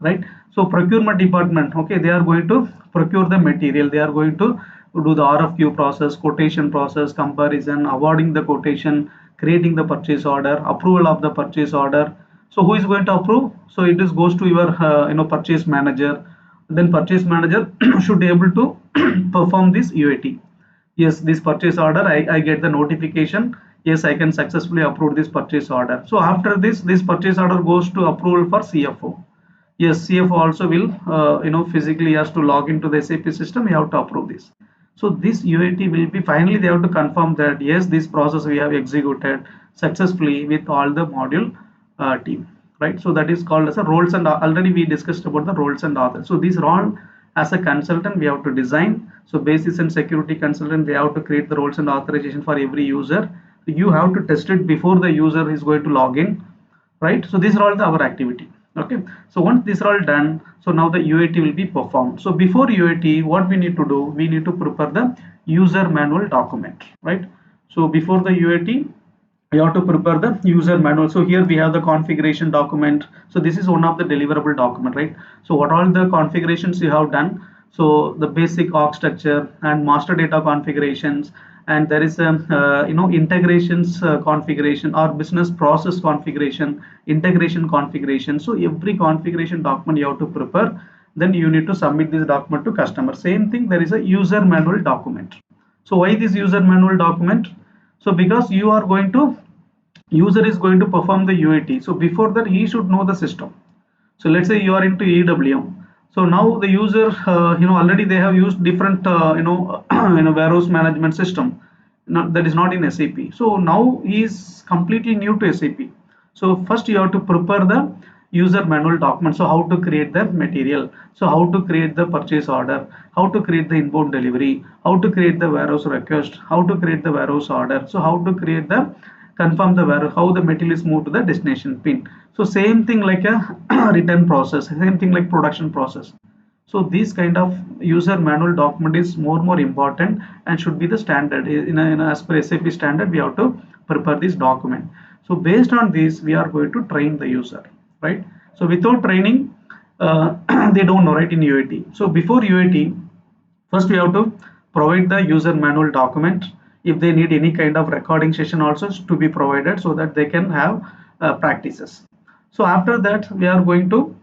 Speaker 2: right? So procurement department, okay, they are going to procure the material, they are going to do the RFQ process, quotation process, comparison, awarding the quotation, creating the purchase order, approval of the purchase order. So who is going to approve? So it is goes to your purchase manager. Then purchase manager should be able to perform this UAT. Yes, this purchase order, I get the notification. Yes, I can successfully approve this purchase order. So after this purchase order goes to approval for CFO. Yes, CFO also will physically has to log into the SAP system. You have to approve this. So this UAT will be, finally they have to confirm that yes, this process we have executed successfully with all the module team, right? So that is called as a roles, and already we discussed about the roles and authors. So these are all, as a consultant we have to design. So basis and security consultant, they have to create the roles and authorization for every user. You have to test it before the user is going to log in, right? So these are all our activity. Okay, so once these are all done, so now the UAT will be performed. So before UAT, what we need to do, we need to prepare the user manual document, right? So before the UAT, you have to prepare the user manual. So here we have the configuration document. So this is one of the deliverable document, right? So what all the configurations you have done? So the basic org structure and master data configurations, and there is a integrations configuration or business process configuration, integration configuration. So every configuration document you have to prepare, then you need to submit this document to customer. Same thing, there is a user manual document. So why this user manual document? So because you are going to, user is going to perform the UAT. So before that he should know the system. So let's say you are into EWM. So now the user, already they have used different, warehouse management system. That is not in SAP. So now he is completely new to SAP. So first you have to prepare the user manual document. So how to create the material, so how to create the purchase order, how to create the inbound delivery, how to create the warehouse request, how to create the warehouse order, so how to create the confirm the warehouse, how the material is moved to the destination pin. So same thing like a return process, same thing like production process. So this kind of user manual document is more important and should be the standard as per SAP standard. We have to prepare this document. So based on this we are going to train the user, right? So without training, they don't know, right, in UAT. So before UAT, first we have to provide the user manual document. If they need any kind of recording session also to be provided, so that they can have practices. So after that we are going to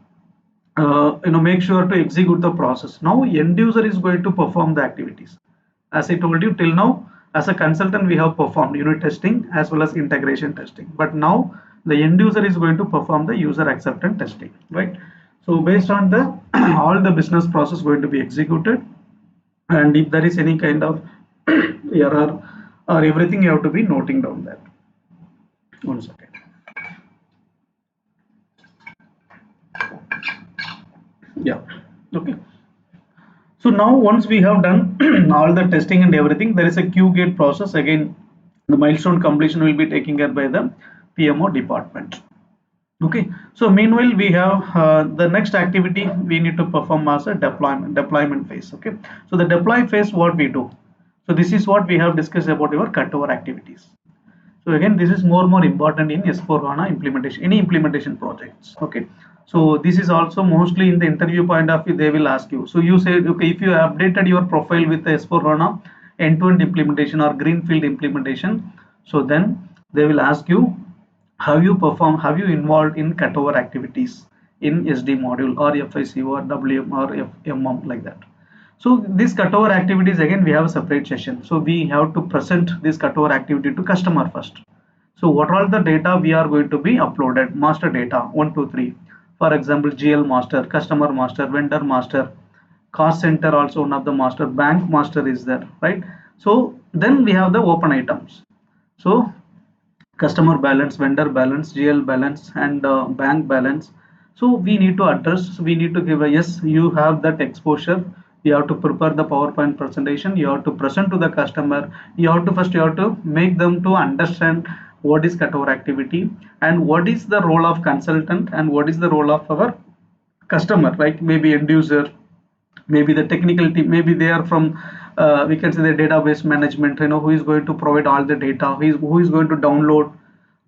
Speaker 2: make sure to execute the process. Now end user is going to perform the activities. As I told you, till now as a consultant we have performed unit testing as well as integration testing, but now the end user is going to perform the user acceptance testing, right? So based on the all the business process going to be executed, and if there is any kind of error or everything, you have to be noting down that. One second. Yeah, okay. So now once we have done all the testing and everything, there is a Q gate process. Again, the milestone completion will be taken care by the PMO department. Okay, so meanwhile we have the next activity we need to perform as a deployment phase. Okay, so the deploy phase, what we do? So this is what we have discussed about your cutover activities. So again, this is more important in S4HANA implementation, any implementation projects. Okay, so this is also mostly in the interview point of view, they will ask you. So you said, okay, if you updated your profile with the S4HANA end-to-end implementation or Greenfield implementation, so then they will ask you, have you involved in cutover activities in SD module or FICO or WM or FMM, like that. So this cutover activities, again we have a separate session. So we have to present this cutover activity to customer first. So what all the data we are going to be uploaded? Master data 1, 2, 3. For example, GL master, customer master, vendor master, cost center also one of the master, bank master is there, right? So then we have the open items. So customer balance, vendor balance, GL balance, and bank balance. So we need to address, we need to give a yes, you have that exposure. You have to prepare the PowerPoint presentation, you have to present to the customer, you have to make them to understand what is cutover activity and what is the role of consultant and what is the role of our customer, like maybe end user, maybe the technical team, maybe they are from we can say the database management, who is going to provide all the data, who is going to download,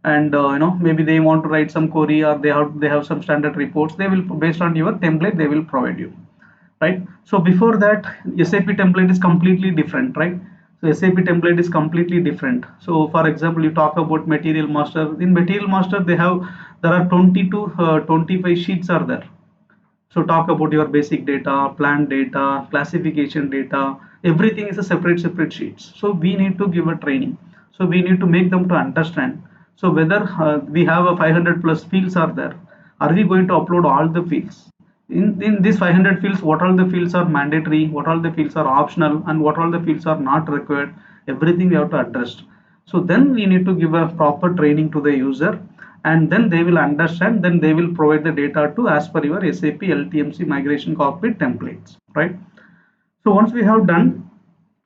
Speaker 2: and maybe they want to write some query, or they have some standard reports, they will, based on your template, they will provide you, right? So before that, SAP template is completely different, right? So SAP template is completely different. So for example, you talk about material master. In material master, there are 20 to 25 sheets are there. So talk about your basic data, plant data, classification data, everything is a separate sheets. So we need to give a training. So we need to make them to understand. So whether we have a 500 plus fields are there, are we going to upload all the fields? In these 500 fields, what all the fields are mandatory, what all the fields are optional, and what all the fields are not required, everything we have to address. So then we need to give a proper training to the user, and then they will understand, then they will provide the data to as per your SAP LTMC migration cockpit templates, right? So once we have done,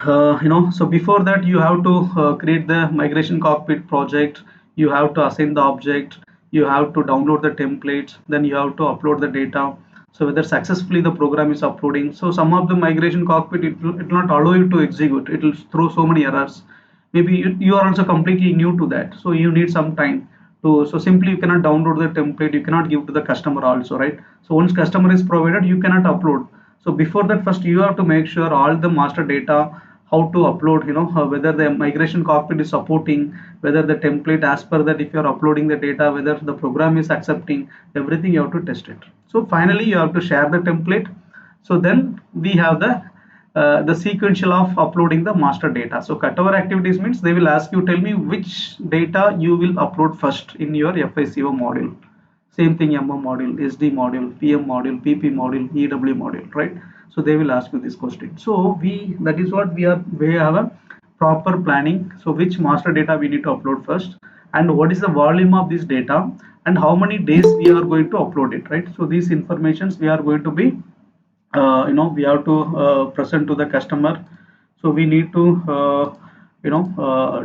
Speaker 2: so before that you have to create the migration cockpit project, you have to assign the object, you have to download the templates, then you have to upload the data. So whether successfully the program is uploading. So some of the migration cockpit, it will not allow you to execute, it will throw so many errors. maybe you are also completely new to that, so you need some time to, so simply you cannot download the template, you cannot give to the customer also, right? So once customer is provided, you cannot upload. So before that, first you have to make sure all the master data, how to upload, whether the migration cockpit is supporting, whether the template as per that, if you are uploading the data, whether the program is accepting everything, you have to test it. So finally you have to share the template. So then we have the sequential of uploading the master data. So cutover activities means they will ask you, tell me which data you will upload first in your FICO module. Same thing, MM module, SD module, PM module, PP module, EW module, right? So they will ask you this question. So that is what we have a proper planning. So which master data we need to upload first, and what is the volume of this data, and how many days we are going to upload it, right? So these informations we are going to be we have to present to the customer. So we need to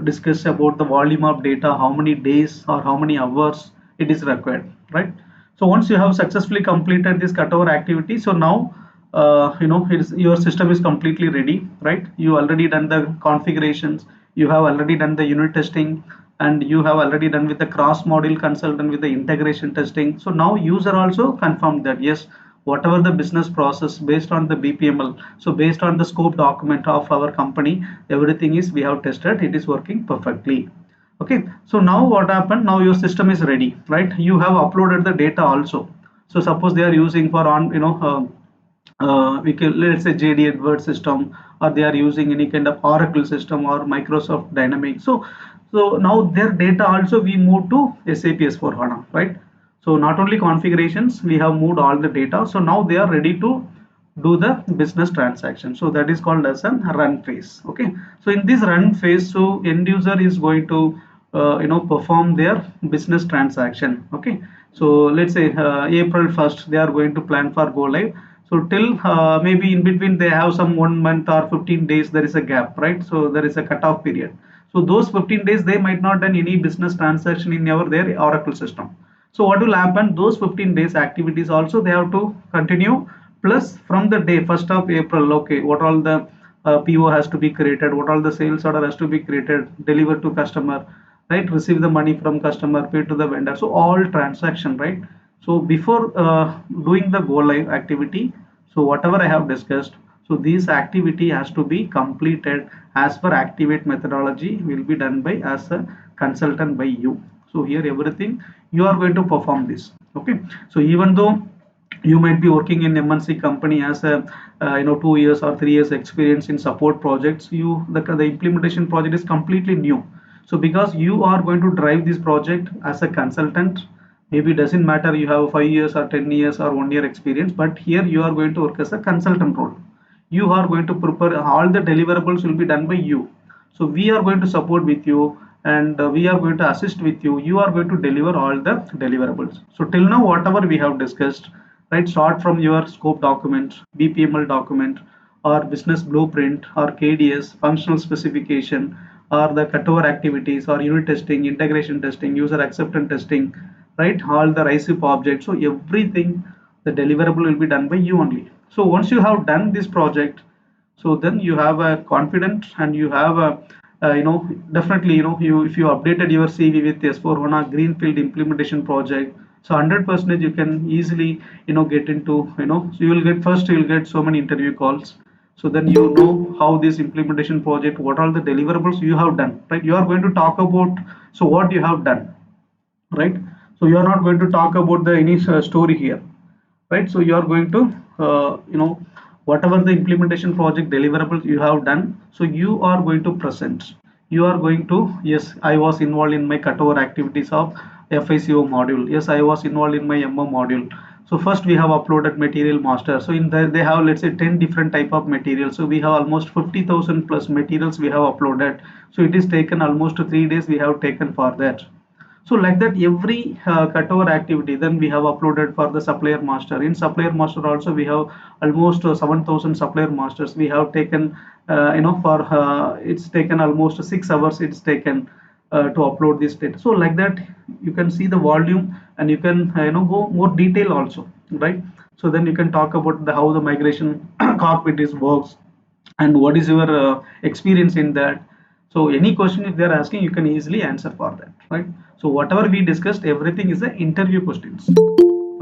Speaker 2: discuss about the volume of data, how many days or how many hours it is required, right? So once you have successfully completed this cutover activity, so now your system is completely ready, right? You already done the configurations, you have already done the unit testing, and you have already done with the cross module consultant with the integration testing. So now user also confirmed that yes, whatever the business process based on the BPML, so based on the scope document of our company, everything is we have tested, it is working perfectly. Okay, so now what happened, now your system is ready, right? You have uploaded the data also. So suppose they are using for on we can, let's say, JD Edwards system, or they are using any kind of Oracle system or Microsoft Dynamics. So now their data also we move to SAP S4 HANA, right? So not only configurations, we have moved all the data. So now they are ready to do the business transaction. So that is called as a run phase. Okay. So in this run phase, so end user is going to perform their business transaction. Okay. So let's say April 1st they are going to plan for go live. So till maybe in between they have some 1 month or 15 days, there is a gap, right? So there is a cutoff period. So those 15 days they might not done any business transaction in their Oracle system. So what will happen, those 15 days activities also they have to continue, plus from the day 1st of April, okay, what all the PO has to be created, what all the sales order has to be created, deliver to customer, right? Receive the money from customer, pay to the vendor. So all transaction, right? So before doing the go live activity, so whatever I have discussed, so this activity has to be completed as per activate methodology, will be done by as a consultant by you. So here everything you are going to perform this. Okay. So even though you might be working in MNC company as a 2 years or 3 years experience in support projects, the implementation project is completely new. So because you are going to drive this project as a consultant, maybe doesn't matter you have 5 years or 10 years or 1 year experience, but here you are going to work as a consultant role. You are going to prepare, all the deliverables will be done by you. So we are going to support with you, and we are going to assist with you. You are going to deliver all the deliverables. So till now whatever we have discussed, right, start from your scope document, BPML document, or business blueprint, or KDS functional specification, or the cutover activities, or unit testing, integration testing, user acceptance testing, right, all the RISE objects. So everything, the deliverable will be done by you only. So once you have done this project, so then you have a confidence, and you have a definitely, you, if you updated your CV with S4 HANA Greenfield implementation project, so 100% you can easily get into, so you will get, first you will get so many interview calls. So then you know how this implementation project, what are the deliverables you have done, right? You are going to talk about, so what you have done, right? So you are not going to talk about the any story here, right? So you are going to whatever the implementation project deliverables you have done, so you are going to present, you are going to, yes, I was involved in my cutover activities of FICO module, yes, I was involved in my MO module. So first we have uploaded material master. So in there they have, let's say, 10 different type of materials. So we have almost 50,000 plus materials we have uploaded. So it is taken almost 3 days we have taken for that. So like that, every cutover activity, then we have uploaded for the supplier master. In supplier master also we have almost 7,000 supplier masters we have taken, for it's taken almost 6 hours it's taken to upload this data. So like that you can see the volume, and you can go more detail also, right? So then you can talk about how the migration cockpit is works, and what is your experience in that. So any question if they are asking, you can easily answer for that, right? So whatever we discussed, everything is the interview questions.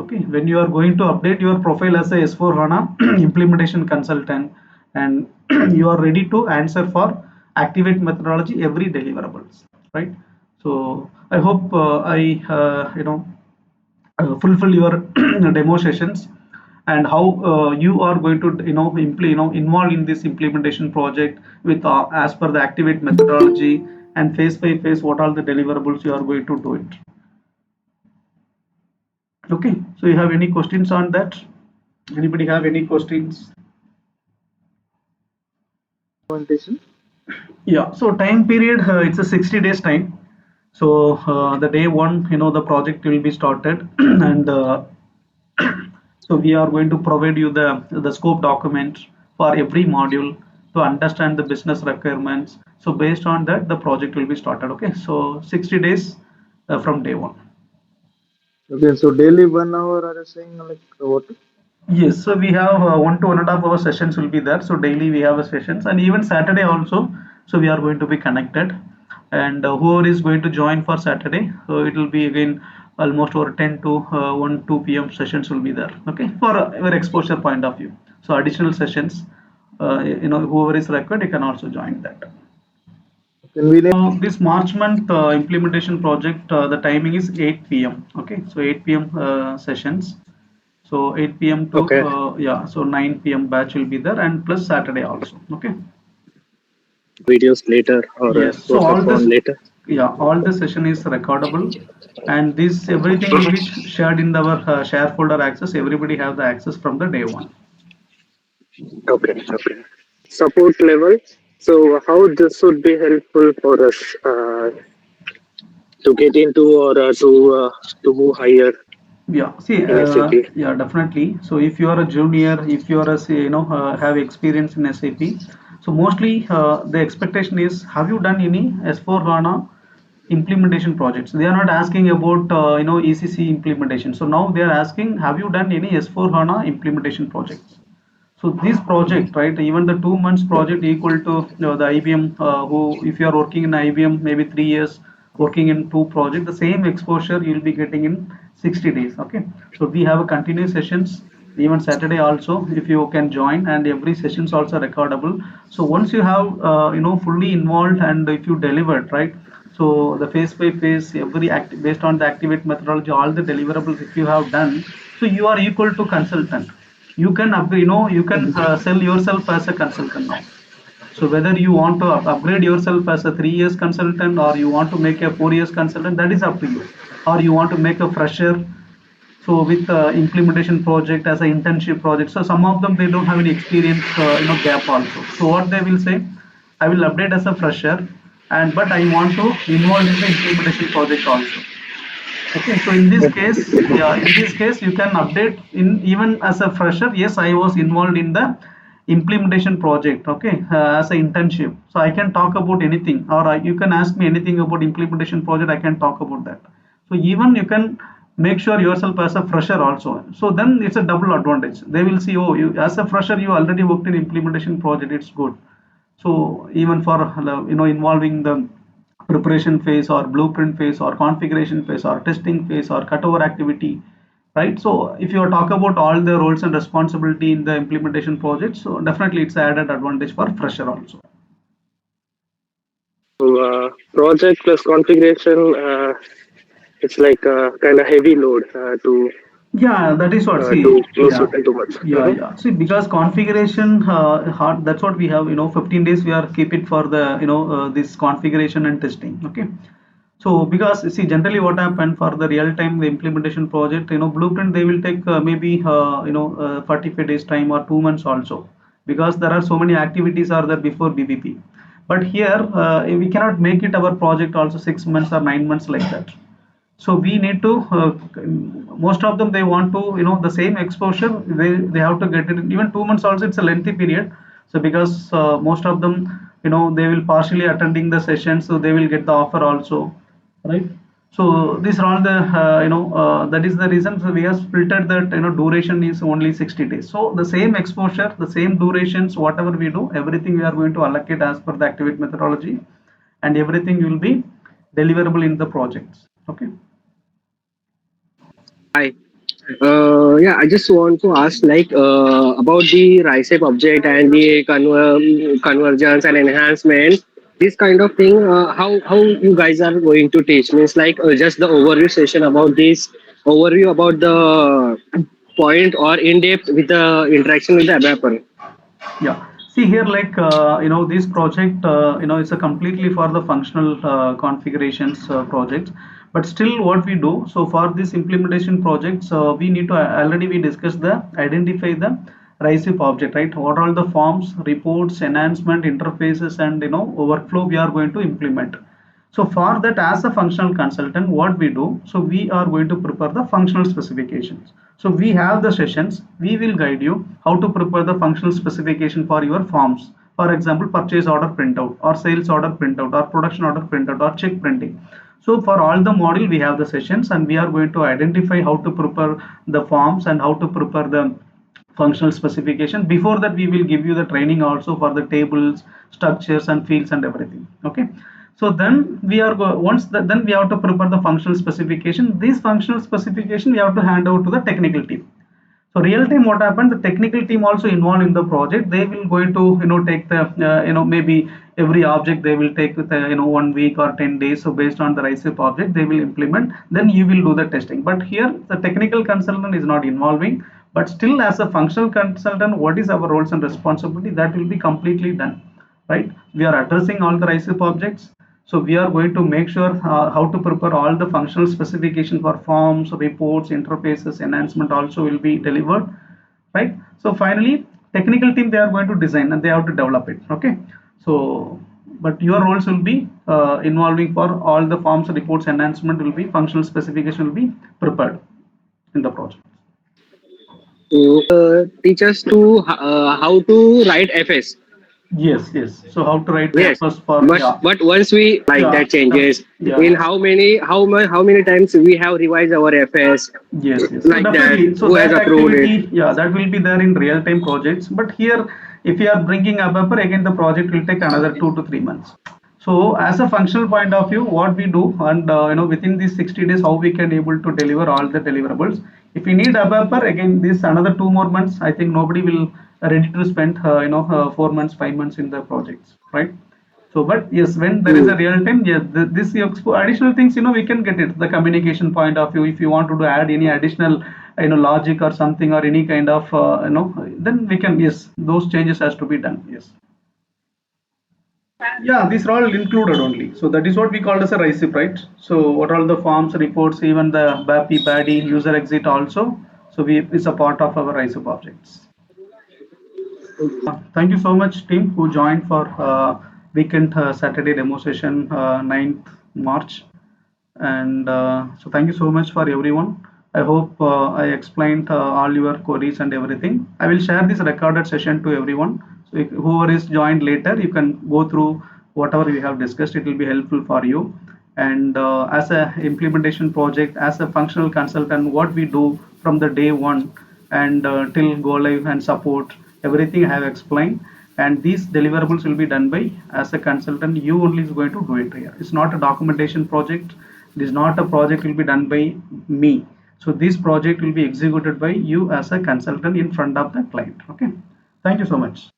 Speaker 2: Okay, when you are going to update your profile as a S4 HANA implementation consultant, and you are ready to answer for activate methodology every deliverables, right? So I hope I fulfill your demo sessions, and how you are going to involve in this implementation project with as per the activate methodology, and phase by phase what are the deliverables you are going to do it. Okay, so you have any questions on that? Anybody have any questions? Yeah, so time period, it's a 60 days time. So the day one, the project will be started, and so we are going to provide you the scope document for every module to understand the business requirements. So based on that, the project will be started. Okay, so 60 days from day one.
Speaker 8: Okay, so daily 1 hour are you saying like what?
Speaker 2: Yes, so we have 1 to 1.5 hour sessions will be there. So daily we have a sessions, and even Saturday also. So we are going to be connected, and whoever is going to join for Saturday, so it will be again almost over 10 to 1 2 p.m. sessions will be there. Okay, for our exposure point of view. So additional sessions, whoever is required, you can also join that.
Speaker 8: Can we name?
Speaker 2: So this March month implementation project, the timing is 8 p.m. Okay, so 8 p.m. Sessions. So 8 p.m. to
Speaker 8: Okay.
Speaker 2: yeah, so 9 p.m. batch will be there, and plus Saturday also. Okay.
Speaker 8: Videos later or
Speaker 2: Yes. So
Speaker 8: post
Speaker 2: all this,
Speaker 8: upon later.
Speaker 2: yeah, all the session is recordable, and this everything will be shared in our share folder access. Everybody have the access from the day one.
Speaker 8: Okay. Okay. Support level. So how this would be helpful for us to get into or to move higher
Speaker 2: Yeah, see,
Speaker 8: in SAP?
Speaker 2: yeah, definitely. So if you are a junior, if you are a, say, have experience in SAP, so mostly the expectation is, have you done any S4 HANA implementation projects? They are not asking about, ECC implementation. So now they are asking, have you done any S4 HANA implementation projects? So this project, right, even the 2 months project equal to the IBM, who if you are working in IBM maybe 3 years working in two projects, the same exposure you will be getting in 60 days. Okay, so we have a continuous sessions even Saturday also if you can join, and every session is also recordable. So once you have fully involved, and if you delivered, right, so the phase by phase every act based on the activate methodology, all the deliverables if you have done, so you are equal to consultant. You can you can sell yourself as a consultant now. So whether you want to upgrade yourself as a 3 years consultant, or you want to make a 4 years consultant, that is up to you. Or you want to make a fresher, so with implementation project as an internship project. So some of them they don't have any experience gap also. So what they will say, I will update as a fresher, and but I want to involve in the implementation project also. Okay, so in this case, yeah, in this case, you can update in even as a fresher. Yes, I was involved in the implementation project. Okay, as an internship, so I can talk about anything, or you can ask me anything about implementation project. I can talk about that. So even you can make sure yourself as a fresher also. So then it's a double advantage. They will see, oh, you as a fresher, you already worked in implementation project. It's good. So even for involving the preparation phase or blueprint phase or configuration phase or testing phase or cutover activity, right? So if you talk about all the roles and responsibility in the implementation project, so definitely it's added advantage for fresher also.
Speaker 8: So project plus configuration, it's like a kind of heavy load to
Speaker 2: Yeah, that is what. See,
Speaker 8: close
Speaker 2: yeah,
Speaker 8: too much.
Speaker 2: yeah. See, because configuration hard. That's what we have. 15 days we are keep it for the this configuration and testing. Okay. So because see generally what happened for the real time the implementation project, blueprint they will take maybe 45 days time or 2 months also, because there are so many activities are there before BBP. But here we cannot make it our project also 6 months or 9 months like that. So we need to most of them they want to the same exposure, they have to get it in even 2 months also. It's a lengthy period. So because most of them they will partially attending the session, so they will get the offer also, right? So these are all the that is the reason. So we have filtered that duration is only 60 days. So the same exposure, the same durations, whatever we do, everything we are going to allocate as per the activate methodology. and everything will be deliverable in the projects. Okay.
Speaker 8: Hi. Yeah, I just want to ask about the RISEP object and the convergence and enhancement. This kind of thing, how you guys are going to teach? Means just the overview session about this, overview about the point or in depth with the interaction with the developer.
Speaker 2: Yeah, see here, like this project, it's a completely for the functional configurations project. But still, what we do, so for this implementation projects, we need to already we discussed the identify the RISEP object, right? What are all the forms, reports, enhancement, interfaces, and workflow we are going to implement. So for that, as a functional consultant, what we do, so we are going to prepare the functional specifications. So we have the sessions, we will guide you how to prepare the functional specification for your forms. For example, purchase order printout or sales order printout or production order printout or check printing. So for all the module, we have the sessions, and we are going to identify how to prepare the forms and how to prepare the functional specification. Before that, we will give you the training also for the tables, structures, and fields and everything. Okay. So then we are then we have to prepare the functional specification. This functional specification we have to hand over to the technical team. So real time, what happened, the technical team also involved in the project, they will going to take the maybe every object they will take with 1 week or 10 days. So based on the RISEP object they will implement, then you will do the testing. But here the technical consultant is not involving, but still as a functional consultant, what is our roles and responsibility, that will be completely done, right? We are addressing all the RISEP objects. So we are going to make sure how to prepare all the functional specification for forms, reports, interfaces, enhancement also will be delivered, right? So finally, technical team, they are going to design and they have to develop it. Okay. So, but your roles will be involving for all the forms, reports, enhancement will be, functional specification will be prepared in the project.
Speaker 8: To teach us to how to write FS.
Speaker 2: Yes, yes. So how to write
Speaker 8: Yes,
Speaker 2: first for,
Speaker 8: but
Speaker 2: yeah,
Speaker 8: once we
Speaker 2: yeah,
Speaker 8: that changes, in
Speaker 2: yeah.
Speaker 8: how many times we have revised our FS
Speaker 2: Yes, yes. So
Speaker 8: like that,
Speaker 2: definitely, so
Speaker 8: who has
Speaker 2: that
Speaker 8: approved it?
Speaker 2: activity, yeah, that will be there in real-time projects. But here, if you are bringing a paper, again the project will take another 2 to 3 months. So as a functional point of view, what we do, and within these 60 days, how we can able to deliver all the deliverables. If we need a paper, again this another 2 more months. I think nobody will ready to spend 4 months, 5 months in the projects, right? So, but yes, when there is a
Speaker 8: Hmm.
Speaker 2: real time, yeah, this additional things, we can get it. The communication point of view, if you want to do add any additional, logic or something or any kind of, then we can, yes, those changes has to be done. Yes. Yeah, these are all included only. So that is what we call as a RISEP, right? So what are all the forms, reports, even the BAPI, BADI, user exit also. So it's a part of our RISEP objects. Thank you so much, team, who joined for weekend Saturday demo session 9th March. And so thank you so much for everyone. I hope I explained all your queries and everything. I will share this recorded session to everyone. So if, whoever is joined later, you can go through whatever we have discussed. It will be helpful for you. And as a implementation project, as a functional consultant, what we do from the day one and till go live and support, everything I have explained. And these deliverables will be done by, as a consultant, you only is going to do it here. It's not a documentation project. It is not a project will be done by me. So this project will be executed by you as a consultant in front of the client. Okay. Thank you so much.